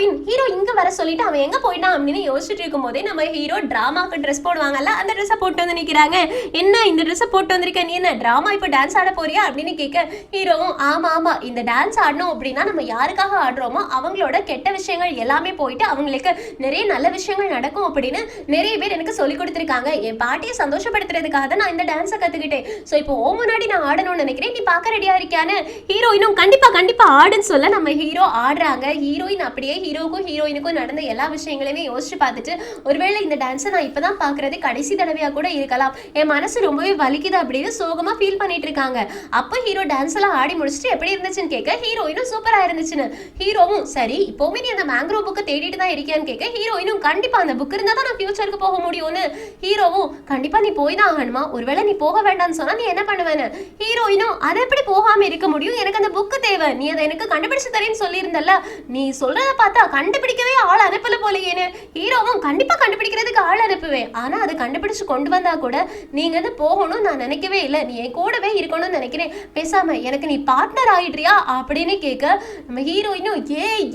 இங்க வர சொல்லிட்டு அவன் எங்க போயிட்டான் அப்படின்னு யோசிச்சுட்டு இருக்கும் போதே நம்ம ஹீரோ டிராமாக்கு ட்ரெஸ் போடுவாங்கல்ல, அந்த ட்ரெஸ் போட்டு வந்து நிக்கிறாங்க. என்ன இந்த ட்ரெஸ் போட்டு வந்திருக்க, நீ என்ன டிராமா இப்ப டான்ஸ் ஆட போறியா அப்படின்னு கேட்க ஹீரோவும் ஆமா இந்த டான்ஸ் ஆடணும் அப்படின்னா நம்ம யாருக்காக ஆடுறோமோ அவங்களோட கெட்ட விஷயங்கள் எல்லாமே போயிட்டு அவங்களுக்கு நிறைய நல்ல விஷயங்கள் நடக்கும் அப்படின்னு நிறைய பேர் எனக்கு சொல்லி கொடுத்துருக்காங்க. என் பாட்டியை சந்தோஷப்படுத்துறதுக்காக தான் நான் இந்த டான்ஸை கத்துக்கிட்டேன். ஸோ இப்போ முன்னாடி நான் ஆடணும்னு நினைக்கிறேன், நீ பார்க்க ரெடியா இருக்கியான்னு ஹீரோயினும் கண்டிப்பா ஆடுன்னு சொல்ல நம்ம ஹீரோ ஆடுறாங்க. ஹீரோயின் அப்படியே ஹீரோக்கும் ஹீரோயினுக்கும் நடந்த எல்லா விஷயங்களையுமே யோசிச்சு பார்த்துட்டு ஒருவேளை இந்த டான்ஸை நான் இப்பதான் பாக்குறது கடைசி தடவையா கூட இருக்கலாம், என் மனசு ரொம்பவே வலிக்குது அப்படின்னு சோகமா ஃபீல் பண்ணிட்டு இருக்காங்க. அப்போ ஹீரோ டான்ஸ் எல்லாம் ஆடி முடிச்சுட்டு எப்படி இருந்துச்சுன்னு கேட்க ஹீரோயினும் சூப்பரா இருந்துச்சுன்னு. ஹீரோவும் சரி இப்போவுமே நீ அந்த மேங்க்ரோ புக்கை தேடிட்டு தான் இருக்கியான்னு கேட்க ஹீரோயினும் கண்டிப்பா அந்த புக் இருந்தா தான் நான் ஃபியூச்சருக்கு போக முடியும்னு. ஹீரோவும் கண்டிப்பா நீ போய் தான் ஆகணுமா, ஒருவேளை நீ போக வேண்டாம்னு சொன்னா நீ என்ன பண்ணுவேன்னு. ஹீரோயினும் அதை எப்படி போகாம இருக்க முடியும், எனக்கு அந்த புக்கு தேவை, நீ அதை எனக்கு கண்டுபிடிச்சு தரேன்னு சொல்லியிருந்தல்ல, நீ சொல்றத பார்த்தா கண்டுபிடிக்கவே ஆள் அனுப்பல போலையேன்னு. ஹீரோவும் கண்டிப்பா கண்டுபிடிக்கிறதுக்கு ஆள் அனுப்புவேன், ஆனா அதை கண்டுபிடிச்சு கொண்டு வந்தா கூட நீங்க வந்து போகணும் நான் நினைக்கவே இல்லை, நீ என் கூடவே இருக்கணும்னு நினைக்கிறேன், பேசாம எனக்கு நீ பார்ட்னர் ஆயிடுறியா அப்படின்னு கேட்க நம்ம ஹீரோயினும்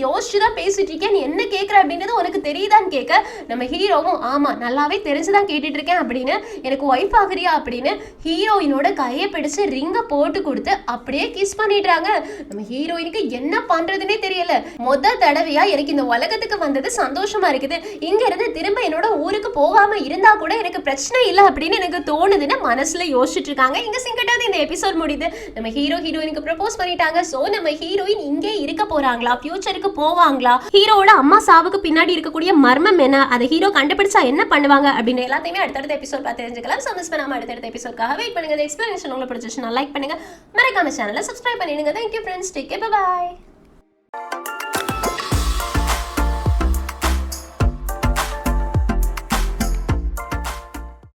யோசிச்சுதான் பேசிட்டு இருக்கேன், நீ என்ன கேட்கற அப்படின்றது உனக்கு தெரியுதான்னு கேட்க நம்ம ஹீரோவும் ஆமா நல்லாவே தெரிஞ்சுதான் கேட்டுட்டு இருக்கேன் அப்படின்னு, எனக்கு ஒய்ஃப் ஆகுறியா அப்படின்னு ஹீரோயினோட கையை பிடிச்சு ரிங்க போட்டு கொடுத்து அப்படியே கிஸ் பண்ணிடுறாங்க. நம்ம ஹீரோயினுக்கு என்ன பண்றதுன்னே தெரியல. முதல் தடவையா எனக்கு இந்த உலகத்துக்கு வந்தது சந்தோஷமா இருக்குது, இங்க இருந்து திரும்ப என்னோட ஊருக்கு போகாம இருந்தா கூட எனக்கு பிரச்சனை இல்லை அப்படின்னு எனக்கு தோணுதுன்னு மனசுல யோசிச்சுட்டு இருக்காங்க. இங்க சிங்கட்டாவது இந்த எபிசோட் முடியுது. நம்ம ஹீரோயினுக்கு ப்ரப்போஸ் பண்ணிட்டாங்க. சோ நம்ம ஹீரோயின் இங்கே இருக்க போறாங்களா, ஃபியூச்சருக்கு போவாங்களா, ஹீரோவோட அம்மா சாவுக்கு பின்னாடி இருக்கக்கூடிய மர்மம் என்ன, அதை ஹீரோ கண்டுபிடிச்சா என்ன பண்ணுவாங்க அப்படின்னு எல்லாத்தையுமே அடுத்தடுத்த எபிசோட் பார்த்து தெரிஞ்சுக்கலாம். ஸோ மிஸ் பண்ணாம அடுத்தடுத்த எபிசோட்காக வெயிட் பண்ணுங்க. எக்ஸ்பிளனேஷன் உங்களுக்கு பிடிச்சிச்சுன்னா லைக் பண்ணுங்க, மறக்காம சேனலை சப்ஸ்கிரைப் பண்ணிடுங்க. Thank you friends, take care, bye bye.